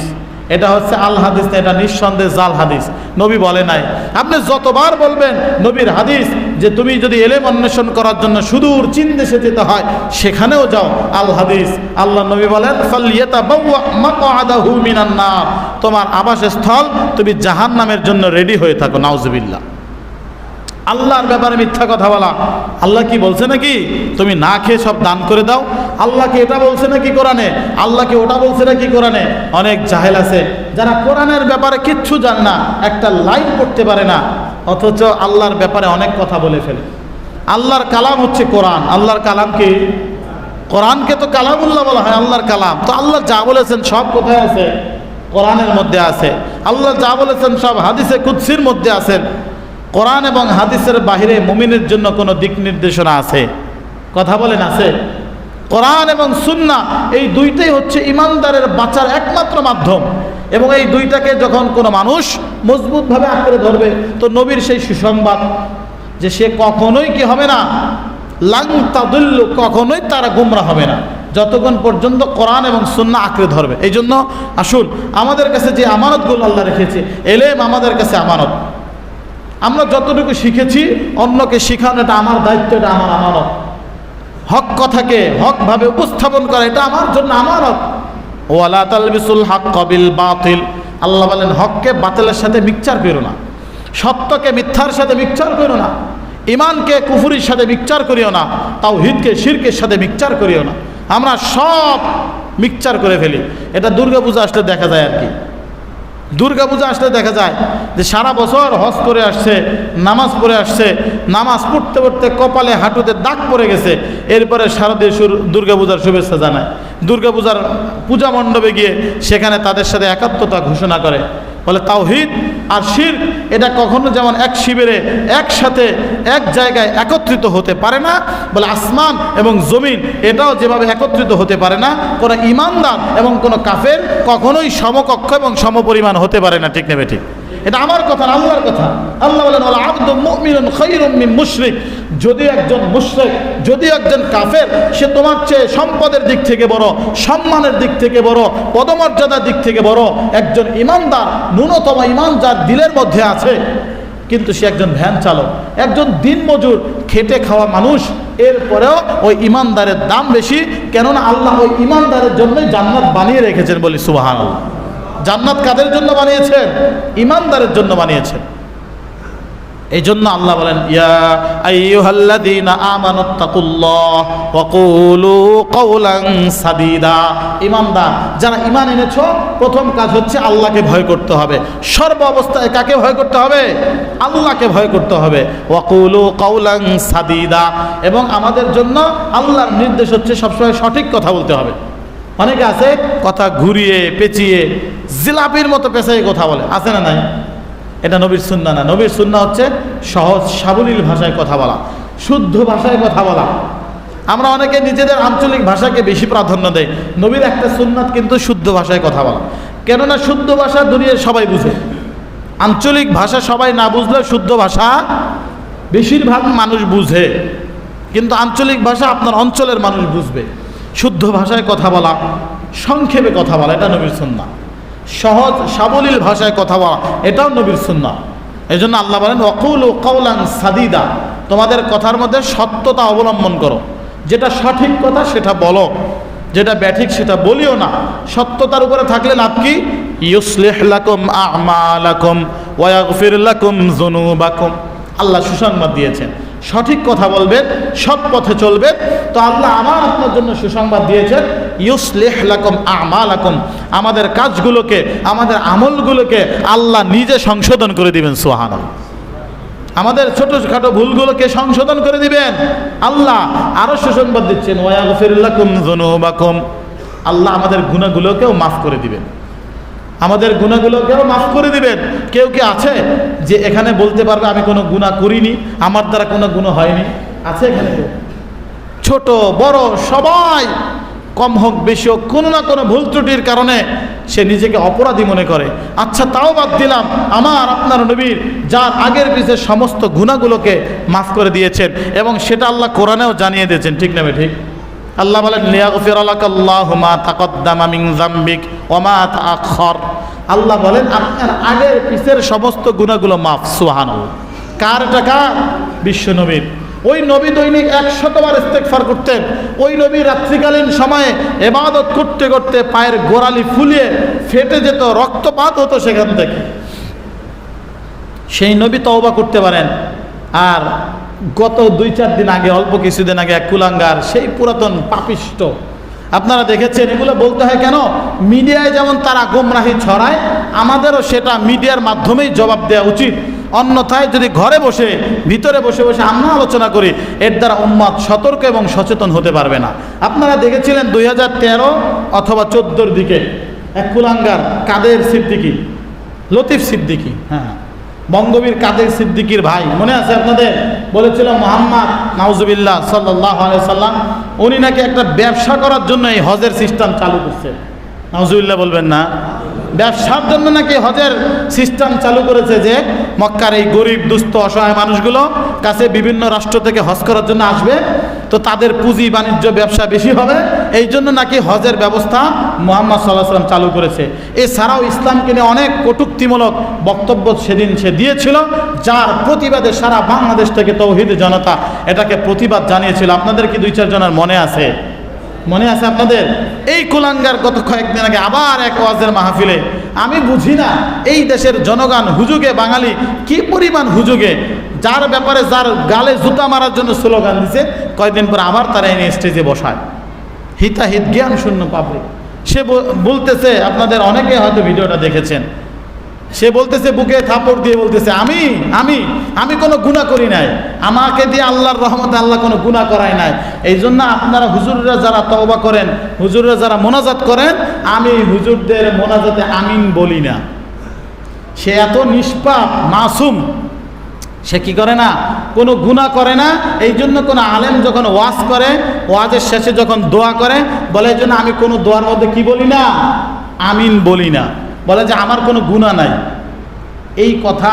এটা হচ্ছে আল হাদিস না, এটা নিঃসন্দেহে জাল হাদিস। নবী বলে নাই। আপনি যতবার বলবেন নবীর হাদিস যে তুমি যদি এলেম অন্বেষণ করার জন্য সুদূর চীন দেশে যেতে হয় সেখানেও যাও, আল হাদিস। আল্লাহ নবী বলেন ফালইয়াতাবাওয়া মাকআদাহু মিনান নার, তোমার আবাসস্থল তুমি জাহান্নামের জন্য রেডি হয়ে থাকো। নাউজুবিল্লাহ। আল্লাহর ব্যাপারে মিথ্যা কথা বলা। আল্লাহ কি বলছে নাকি তুমি না খেয়ে সব দান করে দাও? আল্লাহকে এটা বলছে নাকি কোরআনে? আল্লাহকে ওটা বলছে নাকি কোরআনে? অনেক জাহেল আছে যারা কোরআনের ব্যাপারে কিচ্ছু জানে না, একটা লাইন পড়তে পারে না, অথচ আল্লাহর ব্যাপারে অনেক কথা বলে ফেলে। আল্লাহর কালাম হচ্ছে কোরআন। আল্লাহর কালাম কি? কোরআনকে তো কালামুল্লাহ বলা হয়, আল্লাহর কালাম। তো আল্লাহ যা বলেছেন সব কোথায় আছে? কোরআনের মধ্যে আছে। আল্লাহ যা বলেছেন সব হাদিসে কুদসির মধ্যে আছেন। কোরআন এবং হাদিসের বাহিরে মুমিনের জন্য কোনো দিক নির্দেশনা আছে? কথা বলেন আছে? কোরআন এবং সুন্নাহ এই দুইটাই হচ্ছে ইমানদারের বাঁচার একমাত্র মাধ্যম। এবং এই দুইটাকে যখন কোনো মানুষ মজবুতভাবে আঁকড়ে ধরবে তো নবীর সেই সুসংবাদ যে সে কখনোই কি হবে না, লাং তাদুল্লু, কখনোই তারা গুমরা হবে না যতক্ষণ পর্যন্ত কোরআন এবং সুন্নাহ আঁকড়ে ধরবে। এই জন্য আসুন, আমাদের কাছে যে আমানতগুলো আল্লাহ রেখেছে, এলেম আমাদের কাছে আমানত। আমরা যতটুকু শিখেছি অন্যকে শিখানো এটা আমার দায়িত্ব, এটা আমার আমানত। হক কথাকে হকভাবে উপস্থাপন করা এটা আমার জন্য আমানত। ওয়ালা তালবিসুল হাক্কা বিল বাতিল, আল্লাহ বলেন হককে বাতিলের সাথে মিক্সচার করো না। সত্যকে মিথ্যার সাথে মিক্সচার করো না, ইমানকে কুফুরির সাথে মিক্সচার করিও না, তাওহীদকে শিরকের সাথে মিক্সচার করিও না। আমরা সব মিক্সচার করে ফেলি। এটা দুর্গাপূজা আসলে দেখা যায় আর কি। দুর্গাপূজা আসলে দেখা যায় যে সারা বছর হজ করে আসছে, নামাজ পড়ে আসছে, নামাজ পড়তে পড়তে কপালে হাঁটুতে দাগ পড়ে গেছে, এরপরে শারদীয় দুর্গাপূজার শুভেচ্ছা জানায়। দুর্গাপূজার পূজা মণ্ডপে গিয়ে সেখানে তাদের সাথে একাত্মতা ঘোষণা করে, বলে তাওহীদ আর শিরক এটা কখনো যেমন এক শিবিরে একসাথে এক জায়গায় একত্রিত হতে পারে না, বলে আসমান এবং জমিন এটাও যেভাবে একত্রিত হতে পারে না, কোনো ইমানদার এবং কোনো কাফের কখনোই সমকক্ষ এবং সমপরিমাণ হতে পারে না। ঠিক নেবে ঠিক? এটা আমার কথা না, আল্লাহর কথা। আল্লাহ বলেন ওয়াল আবদু মুমিনুন খায়রুম মিন মুশরিক। যদি একজন মুশরিক, যদি একজন কাফের, সে তোমার চেয়ে সম্পদের দিক থেকে বড়, সম্মানের দিক থেকে বড়, পদমর্যাদার দিক থেকে বড়। একজন ইমানদার, ন্যূনতম ইমান যার দিলের মধ্যে আছে, কিন্তু সে একজন ভ্যান চালক, একজন দিনমজুর, খেটে খাওয়া মানুষ, এরপরেও ওই ইমানদারের দাম বেশি। কেননা আল্লাহ ওই ইমানদারের জন্যই জান্নাত বানিয়ে রেখেছেন। বলি সুবহানাল্লাহ। জান্নাত কাদের জন্য বানিয়েছেন? ইমানদারের জন্য বানিয়েছেন। এই জন্য আল্লাহ বলেন ইয়া আইয়ুহাল্লাযীনা আমানুত্তাকুল্লাহ ওয়া কুলু কাওলান সাদীদা। ইমানদার যারা ঈমান এনেছো, প্রথম কাজ হচ্ছে আল্লাহকে ভয় করতে হবে। সর্ব অবস্থায় কাকে ভয় করতে হবে? আল্লাহকে ভয় করতে হবে। ওয়া কুলু কাওলান সাদীদা। এবং আমাদের জন্য আল্লাহর নির্দেশ হচ্ছে সবসময় সঠিক কথা বলতে হবে। অনেকে আছে কথা ঘুরিয়ে পেঁচিয়ে জিলাপির মতো পেঁচাই কথা বলে, আছে না নাই? এটা নবীর সুন্নাহ না। নবীর সুন্নাহ হচ্ছে সহজ সাবলীল ভাষায় কথা বলা, শুদ্ধ ভাষায় কথা বলা। আমরা অনেকে নিজেদের আঞ্চলিক ভাষাকে বেশি প্রাধান্য দেয়। নবীর একটা সুন্নাত কিন্তু শুদ্ধ ভাষায় কথা বলা। কেননা শুদ্ধ ভাষা দুনিয়ার সবাই বুঝে। আঞ্চলিক ভাষা সবাই না বুঝলেও শুদ্ধ ভাষা বেশিরভাগ মানুষ বুঝে, কিন্তু আঞ্চলিক ভাষা আপনার অঞ্চলের মানুষ বুঝবে। শুদ্ধ ভাষায় কথা বলা, সংক্ষেপে কথা বলা, এটা নবীর সুন্নাহ। সহজ সাবলীল ভাষায় কথা বলা, এটাও নবীর সুন্নাহ। এই জন্য আল্লাহ বলেন ওয়াকুলু কাওলান সাদীদা। তোমাদের কথার মধ্যে সত্যতা অবলম্বন করো। যেটা সঠিক কথা সেটা বলো, যেটা ব্যাঠিক সেটা বলিও না। সত্যতার উপরে থাকলে লাভ কি? ইউসলিহ লাকুম আ'মালাকুম ওয়া ইয়াগফির লাকুম যুনুবাকুম। আল্লাহ সুসংবাদ দিয়েছেন, সঠিক কথা বলবেন, সৎ পথে চলবেন, তো আল্লাহ আমার আপনার জন্য সুসংবাদ দিয়েছেন ইউসলিহ লাকুম আ'মালাকুম। আমাদের কাজগুলোকে, আমাদের আমলগুলোকে আল্লাহ নিজে সংশোধন করে দিবেন। সুবহানাল্লাহ। আমাদের ছোটখাটো ভুলগুলোকে সংশোধন করে দিবেন আল্লাহ। আরো সুসংবাদ দিচ্ছেন ওয়া ইয়াগফির লাকুম যুনুবাকুম। আল্লাহ আমাদের গুনাহগুলোকেও মাফ করে দিবেন, আমাদের গুনাহগুলোকেও মাফ করে দিবেন। কেউ কি আছে যে এখানে বলতে পারবে আমি কোনো গুনাহ করিনি, আমার দ্বারা কোনো গুনাহ হয়নি? আছে এখানে কেউ? ছোট বড় সবাই, কম হোক বেশি হোক, কোনো না কোনো ভুল ত্রুটির কারণে সে নিজেকে অপরাধী মনে করে। আচ্ছা তাও বাদ দিলাম, আমার আপনার নবীর যার আগের পিছে সমস্ত গুনাহগুলোকে মাফ করে দিয়েছেন, এবং সেটা আল্লাহ কোরআনেও জানিয়ে দিয়েছেন। ঠিক না ঠিক? আল্লাহ বলেন লিয়াগফিরা লাকাল্লাহু মা তাকদ্দামা মিন যামবিক ওয়া মা তাআখার। আল্লাহ বলেন আপনার আগের পিছের সমস্ত গুনাহগুলো মাফ। সুবহানাল্লাহ। কার টাকা? বিশ্ব নবীর। ওই নবী দৈনিক 100 বার ইস্তেগফার করতেন। ওই নবী রাত্রিকালীন সময়ে ইবাদত করতে করতে পায়ের গোড়ালি ফুলিয়ে ফেটে যেত, রক্তপাত হতো সেখান থেকে। সেই নবী তওবা করতে পারেন। আর গত 2-4 দিন আগে, অল্প কিছুদিন আগে এক কুলাঙ্গার, সেই পুরাতন পাপিষ্ট, আপনারা দেখেছেন। এগুলো বলতে হয় কেন? মিডিয়ায় যেমন তারা গোমরাহি ছড়ায়, আমাদেরও সেটা মিডিয়ার মাধ্যমেই জবাব দেওয়া উচিত। অন্যথায় যদি ঘরে বসে, ভিতরে বসে বসে আমরা আলোচনা করি, এর দ্বারা উম্মাত সতর্ক এবং সচেতন হতে পারবে না। আপনারা দেখেছিলেন 2013 অথবা 14 দিকে এক কুলাঙ্গার কাদের সিদ্দিকী, লতিফ সিদ্দিকী, হ্যাঁ, বঙ্গবীর কাদের সিদ্দিকীর ভাই, মনে আছে আপনাদের? বলেছিল মুহাম্মদ নাউজুবিল্লাহ সাল্লাল্লাহু আলাইহি সাল্লাম উনি নাকি একটা ব্যবসা করার জন্য এই হজের সিস্টেম চালু করছে। নাউজুবিল্লাহ বলবেন না? ব্যবসার জন্য নাকি হজের সিস্টেম চালু করেছে, যে মক্কার এই গরিব দুস্থ অসহায় মানুষগুলো কাছে বিভিন্ন রাষ্ট্র থেকে হজ করার জন্য আসবে, তো তাদের পুঁজি বাণিজ্য ব্যবসা বেশি হবে, এই জন্য নাকি হজের ব্যবস্থা মুহাম্মদ সাল্লাল্লাহু আলাইহি ওয়াসাল্লাম চালু করেছে। এছাড়াও ইসলামকে নিয়ে অনেক কটূক্তিমূলক বক্তব্য সেদিন সে দিয়েছিল, যার প্রতিবাদে সারা বাংলাদেশ থেকে তৌহিদ জনতা এটাকে প্রতিবাদ জানিয়েছিল। আপনাদের কি 2-4 জনের মনে আছে? মনে আছে আপনাদের? এই কুলাঙ্গার গত কয়েকদিন আগে আবার এক ওয়াজের মাহফিলে আমি বুঝি না এই দেশের জনগণ হুজুগে বাঙালি কি পরিমাণ হুজুগে, যার ব্যাপারে যার গালে জুতা মারার জন্য স্লোগান দিছে, কয়েকদিন পর আবার তারা এনে স্টেজে বসায়। হিতাহিত জ্ঞান শূন্য পাবলিক। সে বলতেছে, আপনাদের অনেকে হয়তো ভিডিওটা দেখেছেন, সে বলতেছে বুকে থাপড় দিয়ে বলতেছে আমি আমি আমি কোনো গুনাহ করি নাই, আমাকে দিয়ে আল্লাহর রহমতে আল্লাহ কোনো গুনাহ করায় নাই। এই জন্য আপনারা হুজুররা যারা তওবা করেন, হুজুররা যারা মোনাজাত করেন, আমি হুজুরদের মোনাজাতে আমিন বলি না। সে এত নিষ্পাপ মাসুম, সে কি করে না, কোনো গুনাহ করে না। এই জন্য কোনো আলেম যখন ওয়াজ করে, ওয়াজের শেষে যখন দোয়া করে, বলে এই জন্য আমি কোনো দোয়ার মধ্যে কি বলি না, আমিন বলি না, বলে যে আমার কোনো গুনাহ নাই। এই কথা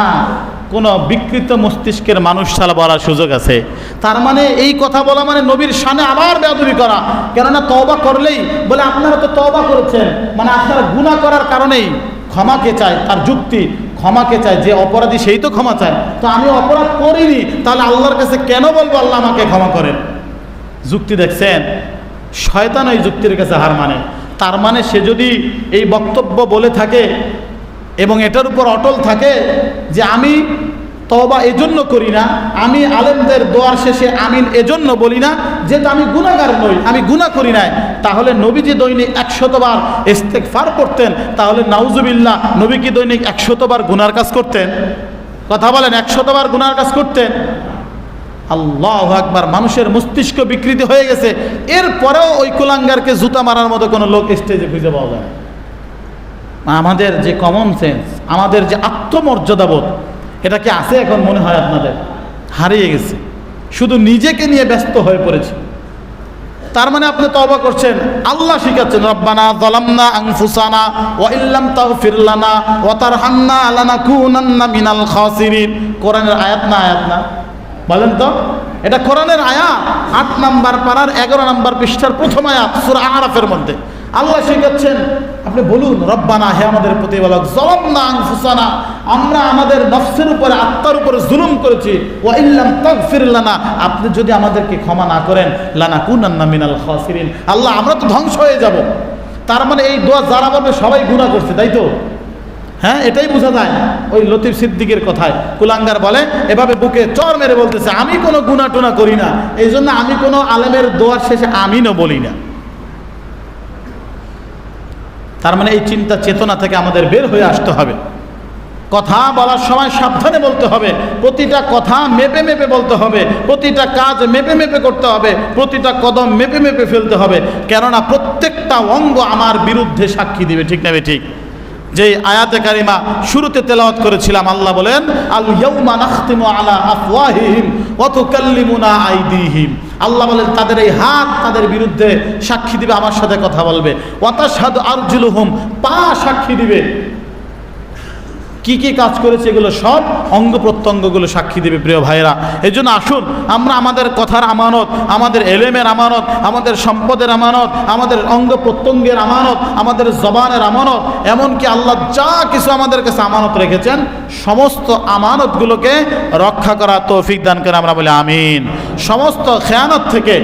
কোনো বিকৃত মস্তিষ্কের মানুষ ছাড়া বলার সুযোগ আছে? তার মানে এই কথা বলা মানে নবীর শানে আবার বেয়াদবি করা। কেননা তওবা করলেই বলে আপনারা তো তওবা করেছেন, মানে আপনারা গুনাহ করার কারণেই ক্ষমাকে চায়। তার যুক্তি, ক্ষমাকে চায়, যে অপরাধী সেই তো ক্ষমা চায়। তো আমি অপরাধ করিনি, তাহলে আল্লাহর কাছে কেন বলবো আল্লাহ আমাকে ক্ষমা করেন? যুক্তি দেখছেন? শয়তান এই যুক্তির কাছে হার মানে। তার মানে সে যদি এই বক্তব্য বলে থাকে এবং এটার উপর অটল থাকে যে আমি তওবা এজন্য করি না, আমি আলেমদের দোয়ার শেষে আমিন এজন্য বলি না যেটা আমি গুনাহগার নই, আমি গুনাহ করি নাই, তাহলে নবীজি দৈনিক 100 বার ইস্তেগফার করতেন, তাহলে নাউজুবিল্লাহ নবী কি দৈনিক 100 বার গুনার কাজ করতেন? কথা বলেন, 100 বার গুনার কাজ করতেন? আল্লাহু আকবার। মানুষের মস্তিষ্ক বিকৃতি হয়ে গেছে, এরপরেও ওই কুলাঙ্গারকে জুতা মারার মতো কোনো লোক স্টেজে খুঁজে পাওয়া যায়। আমাদের যে কমন সেন্স, আমাদের যে আত্মমর্যাদাবোধ, এটা কি আছে এখন মনে হয় আপনাদের? হারিয়ে গেছে, শুধু নিজেকে নিয়ে ব্যস্ত হয়ে পড়েছে। তার মানে আপনি তওবা করছেন, আল্লাহ শিখাচ্ছেন রব্বানা যালামনা আনফুসানা ওয়া ইল্লাম তাগফির লানা ওয়া তারহামনা লানাকুনান্না মিনাল খাসিরিন। কোরআনের আয়াত না? আয়াত না? বলেন তো, এটা কোরআনের আয়াত। 8 নম্বর পারার 11 নম্বর পৃষ্ঠার প্রথম আয়াত সূরা আরাফের মধ্যে আল্লাহ শিখাচ্ছেন, আপনি বলুন রব্বানা, হে আমাদের প্রতিপালক, যালামনা আনফুসানা, আমরা আমাদের নফসের উপরে, আত্মার উপরে জুলুম করেছি, ওয়া ইল্লাম তাগফির লানা, আপনি যদি আমাদেরকে ক্ষমা না করেন, লানাকুনান্না মিনাল খাসিরিন, আল্লাহ আমরা তো ধ্বংস হয়ে যাব। তার মানে এই দোয়া যারা বলবে সবাই গুনাহ করছে, তাই তো? হ্যাঁ, এটাই বোঝা যায় ওই লতিফ সিদ্দিকের কথায়। কুলাঙ্গার বলে, এভাবে বুকে চর মেরে বলতেছে আমি কোনো গুনাহ টুনা করি না, এই জন্য আমি কোনো আলেমের দোয়ার শেষে আমিনও বলি না। তার মানে এই চিন্তা চেতনা থেকে আমাদের বের হয়ে আসতে হবে। কথা বলার সময় সাবধানে বলতে হবে, প্রতিটা কথা মেপে মেপে বলতে হবে, প্রতিটা কাজ মেপে মেপে করতে হবে, প্রতিটা কদম মেপে মেপে ফেলতে হবে। কেননা প্রত্যেকটা অঙ্গ আমার বিরুদ্ধে সাক্ষী দিবে, ঠিক না ঠিক? যেই আয়াতে কারিমা শুরুতে তেলাওয়াত করেছিলাম, আল্লাহ বলেন আল ইয়াউমা নাখতিমু আলা আফওয়াহিহিম ওয়া তুকাল্লিমুনা আইদিহিম। আল্লাহ বলেন তাদের এই হাত তাদের বিরুদ্ধে সাক্ষী দিবে, আমার সাথে কথা বলবে। ওয়া তাশহাদু আরজুলুহুম, পা সাক্ষী দিবে। কি কি কাজ করেছে এগুলো সব অঙ্গ প্রত্যঙ্গগুলো সাক্ষী দেবে। প্রিয় ভাইরা, এই জন্য আসুন আমরা আমাদের কথার আমানত, আমাদের এলেমের আমানত, আমাদের সম্পদের আমানত, আমাদের অঙ্গ প্রত্যঙ্গের আমানত, আমাদের জবানের আমানত, এমনকি আল্লাহ যা কিছু আমাদের কাছে আমানত রেখেছেন সমস্ত আমানতগুলোকে রক্ষা করা তৌফিক দান করে আমরা বলি আমিন। সমস্ত খেয়ানত থেকে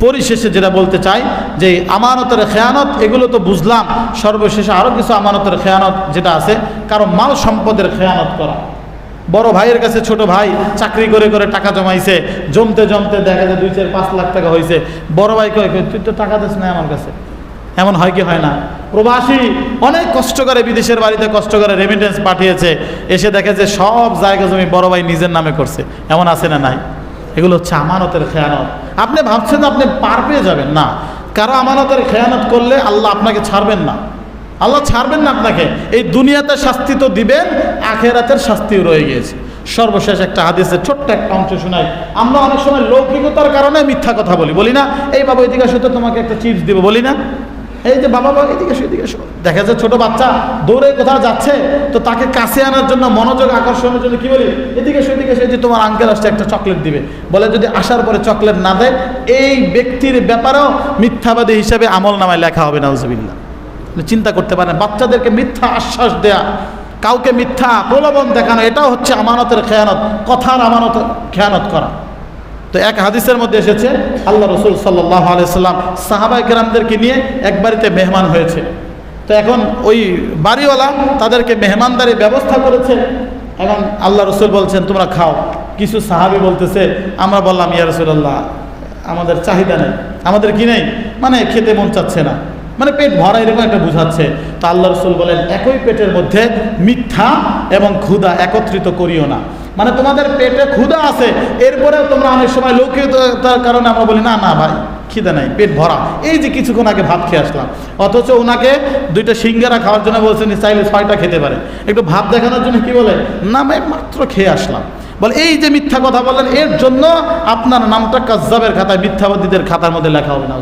পরিশেষে যেটা বলতে চাই যে আমানতের খেয়ানত এগুলো তো বুঝলাম, সর্বশেষে আরও কিছু আমানতের খেয়ানত যেটা আছে, কারণ মাল সম্পদের খেয়ানত করা। বড় ভাইয়ের কাছে ছোট ভাই চাকরি করে করে টাকা জমাইছে, জমতে জমতে দেখা যায় 2-4-5 লাখ টাকা হয়েছে। বড় ভাই কয় তুই তো টাকা দিস না আমার কাছে। এমন হয় কি হয় না? প্রবাসী অনেক কষ্ট করে বিদেশের বাড়িতে কষ্ট করে রেমিটেন্স পাঠিয়েছে, এসে দেখে যে সব জায়গা জমি বড় ভাই নিজের নামে করছে। এমন আছে না নাই? এগুলো হচ্ছে আমানতের খেয়ানত। আপনি ভাবছেন আপনি পার পেয়ে যাবেন না, কারো আমানতের খেয়ানত করলে আল্লাহ আপনাকে ছাড়বেন না। আল্লাহ ছাড়বেন না আপনাকে। এই দুনিয়াতে শাস্তি তো দিবেন, আখেরাতের শাস্তিও রয়ে গিয়েছে। সর্বশেষ একটা হাদিসের ছোট্ট একটা অংশ শোনাই। আমরা অনেক সময় লৌকিকতার কারণে মিথ্যা কথা বলি না? এই বাবা এদিকে আসো তো, তোমাকে একটা চিপস দিব, বলি না? এই যে বাবা এদিকে এসো, এদিকে এসো। দেখা যায় ছোট বাচ্চা দৌড়ে কোথাও যাচ্ছে, তো তাকে কাছে আনার জন্য, মনোযোগ আকর্ষণের জন্য কি বলি, এদিকে এসো, এদিকে এসে যে তোমার আঙ্কেল আসছে একটা চকলেট দিবে, বলে যদি আসার পরে চকলেট না দেয়, এই ব্যক্তির ব্যাপারেও মিথ্যাবাদী হিসাবে আমল নামায় লেখা হবে, নাউজুবিল্লাহ। চিন্তা করতে পারেন, বাচ্চাদেরকে মিথ্যা আশ্বাস দেয়া, কাউকে মিথ্যা প্রলোভন দেখানো, এটাও হচ্ছে আমানতের খেয়ানত, কথার আমানত খেয়ানত করা। তো এক হাদিসের মধ্যে এসেছে, আল্লাহ রসুল সাল্লাল্লাহু আলাইহি সাল্লাম সাহাবায়ে কেরামদেরকে নিয়ে এক বাড়িতে মেহমান হয়েছে। তো এখন ওই বাড়িওয়ালা তাদেরকে মেহমানদারি ব্যবস্থা করেছে। এখন আল্লাহ রসুল বলছেন তোমরা খাও। কিছু সাহাবী বলতেছে, আমরা বললাম ইয়া রাসূলুল্লাহ আমাদের চাহিদা নেই, আমাদের কি নেই, মানে খেতে মন চাচ্ছে না, মানে পেট ভরা এরকম একটা বুঝাচ্ছে। তো আল্লাহ রসুল বলেন একই পেটের মধ্যে মিথ্যা এবং ক্ষুধা একত্রিত করিও না। মানে তোমাদের পেটে ক্ষুধা আছে, এরপরেও তোমরা অনেক সময় লৌকিকতার কারণে আমরা বলি না না ভাই খিদে নাই, পেট ভরা, এই যে কিছুক্ষণ আগে ভাত খেয়ে আসলাম, অথচ ওনাকে 2টা সিঙ্গারা খাওয়ার জন্য বলছেন চাইলে 6টা খেতে পারে, একটু ভাব দেখানোর জন্য কি বলে না ভাই মাত্র খেয়ে আসলাম। বলে এই যে মিথ্যা কথা বললেন এর জন্য আপনার নামটা কাজ্জাবের খাতায়, মিথ্যাবাদীদের খাতার মধ্যে লেখা হবে না।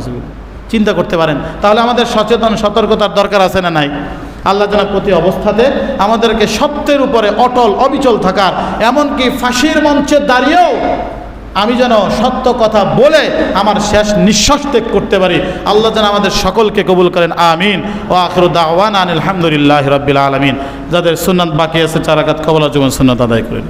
চিন্তা করতে পারেন। তাহলে আমাদের সচেতন সতর্কতার দরকার আছে না নাই? আল্লাহ যেন প্রতি অবস্থাতে আমাদেরকে সত্যের উপরে অটল অবিচল থাকার, এমনকি ফাঁসির মঞ্চে দাঁড়িয়েও আমি যেন সত্য কথা বলে আমার শেষ নিঃশ্বাস ত্যাগ করতে পারি। আল্লাহ যেন আমাদের সকলকে কবুল করেন, আমিন। ও আখিরু দাওয়ানা আলহামদুলিল্লাহি রাব্বিল আলামিন। যাদের সুন্নাত বাকি আছে 4 রাকাত কবলা জীবন সুন্নাত আদায় করেন।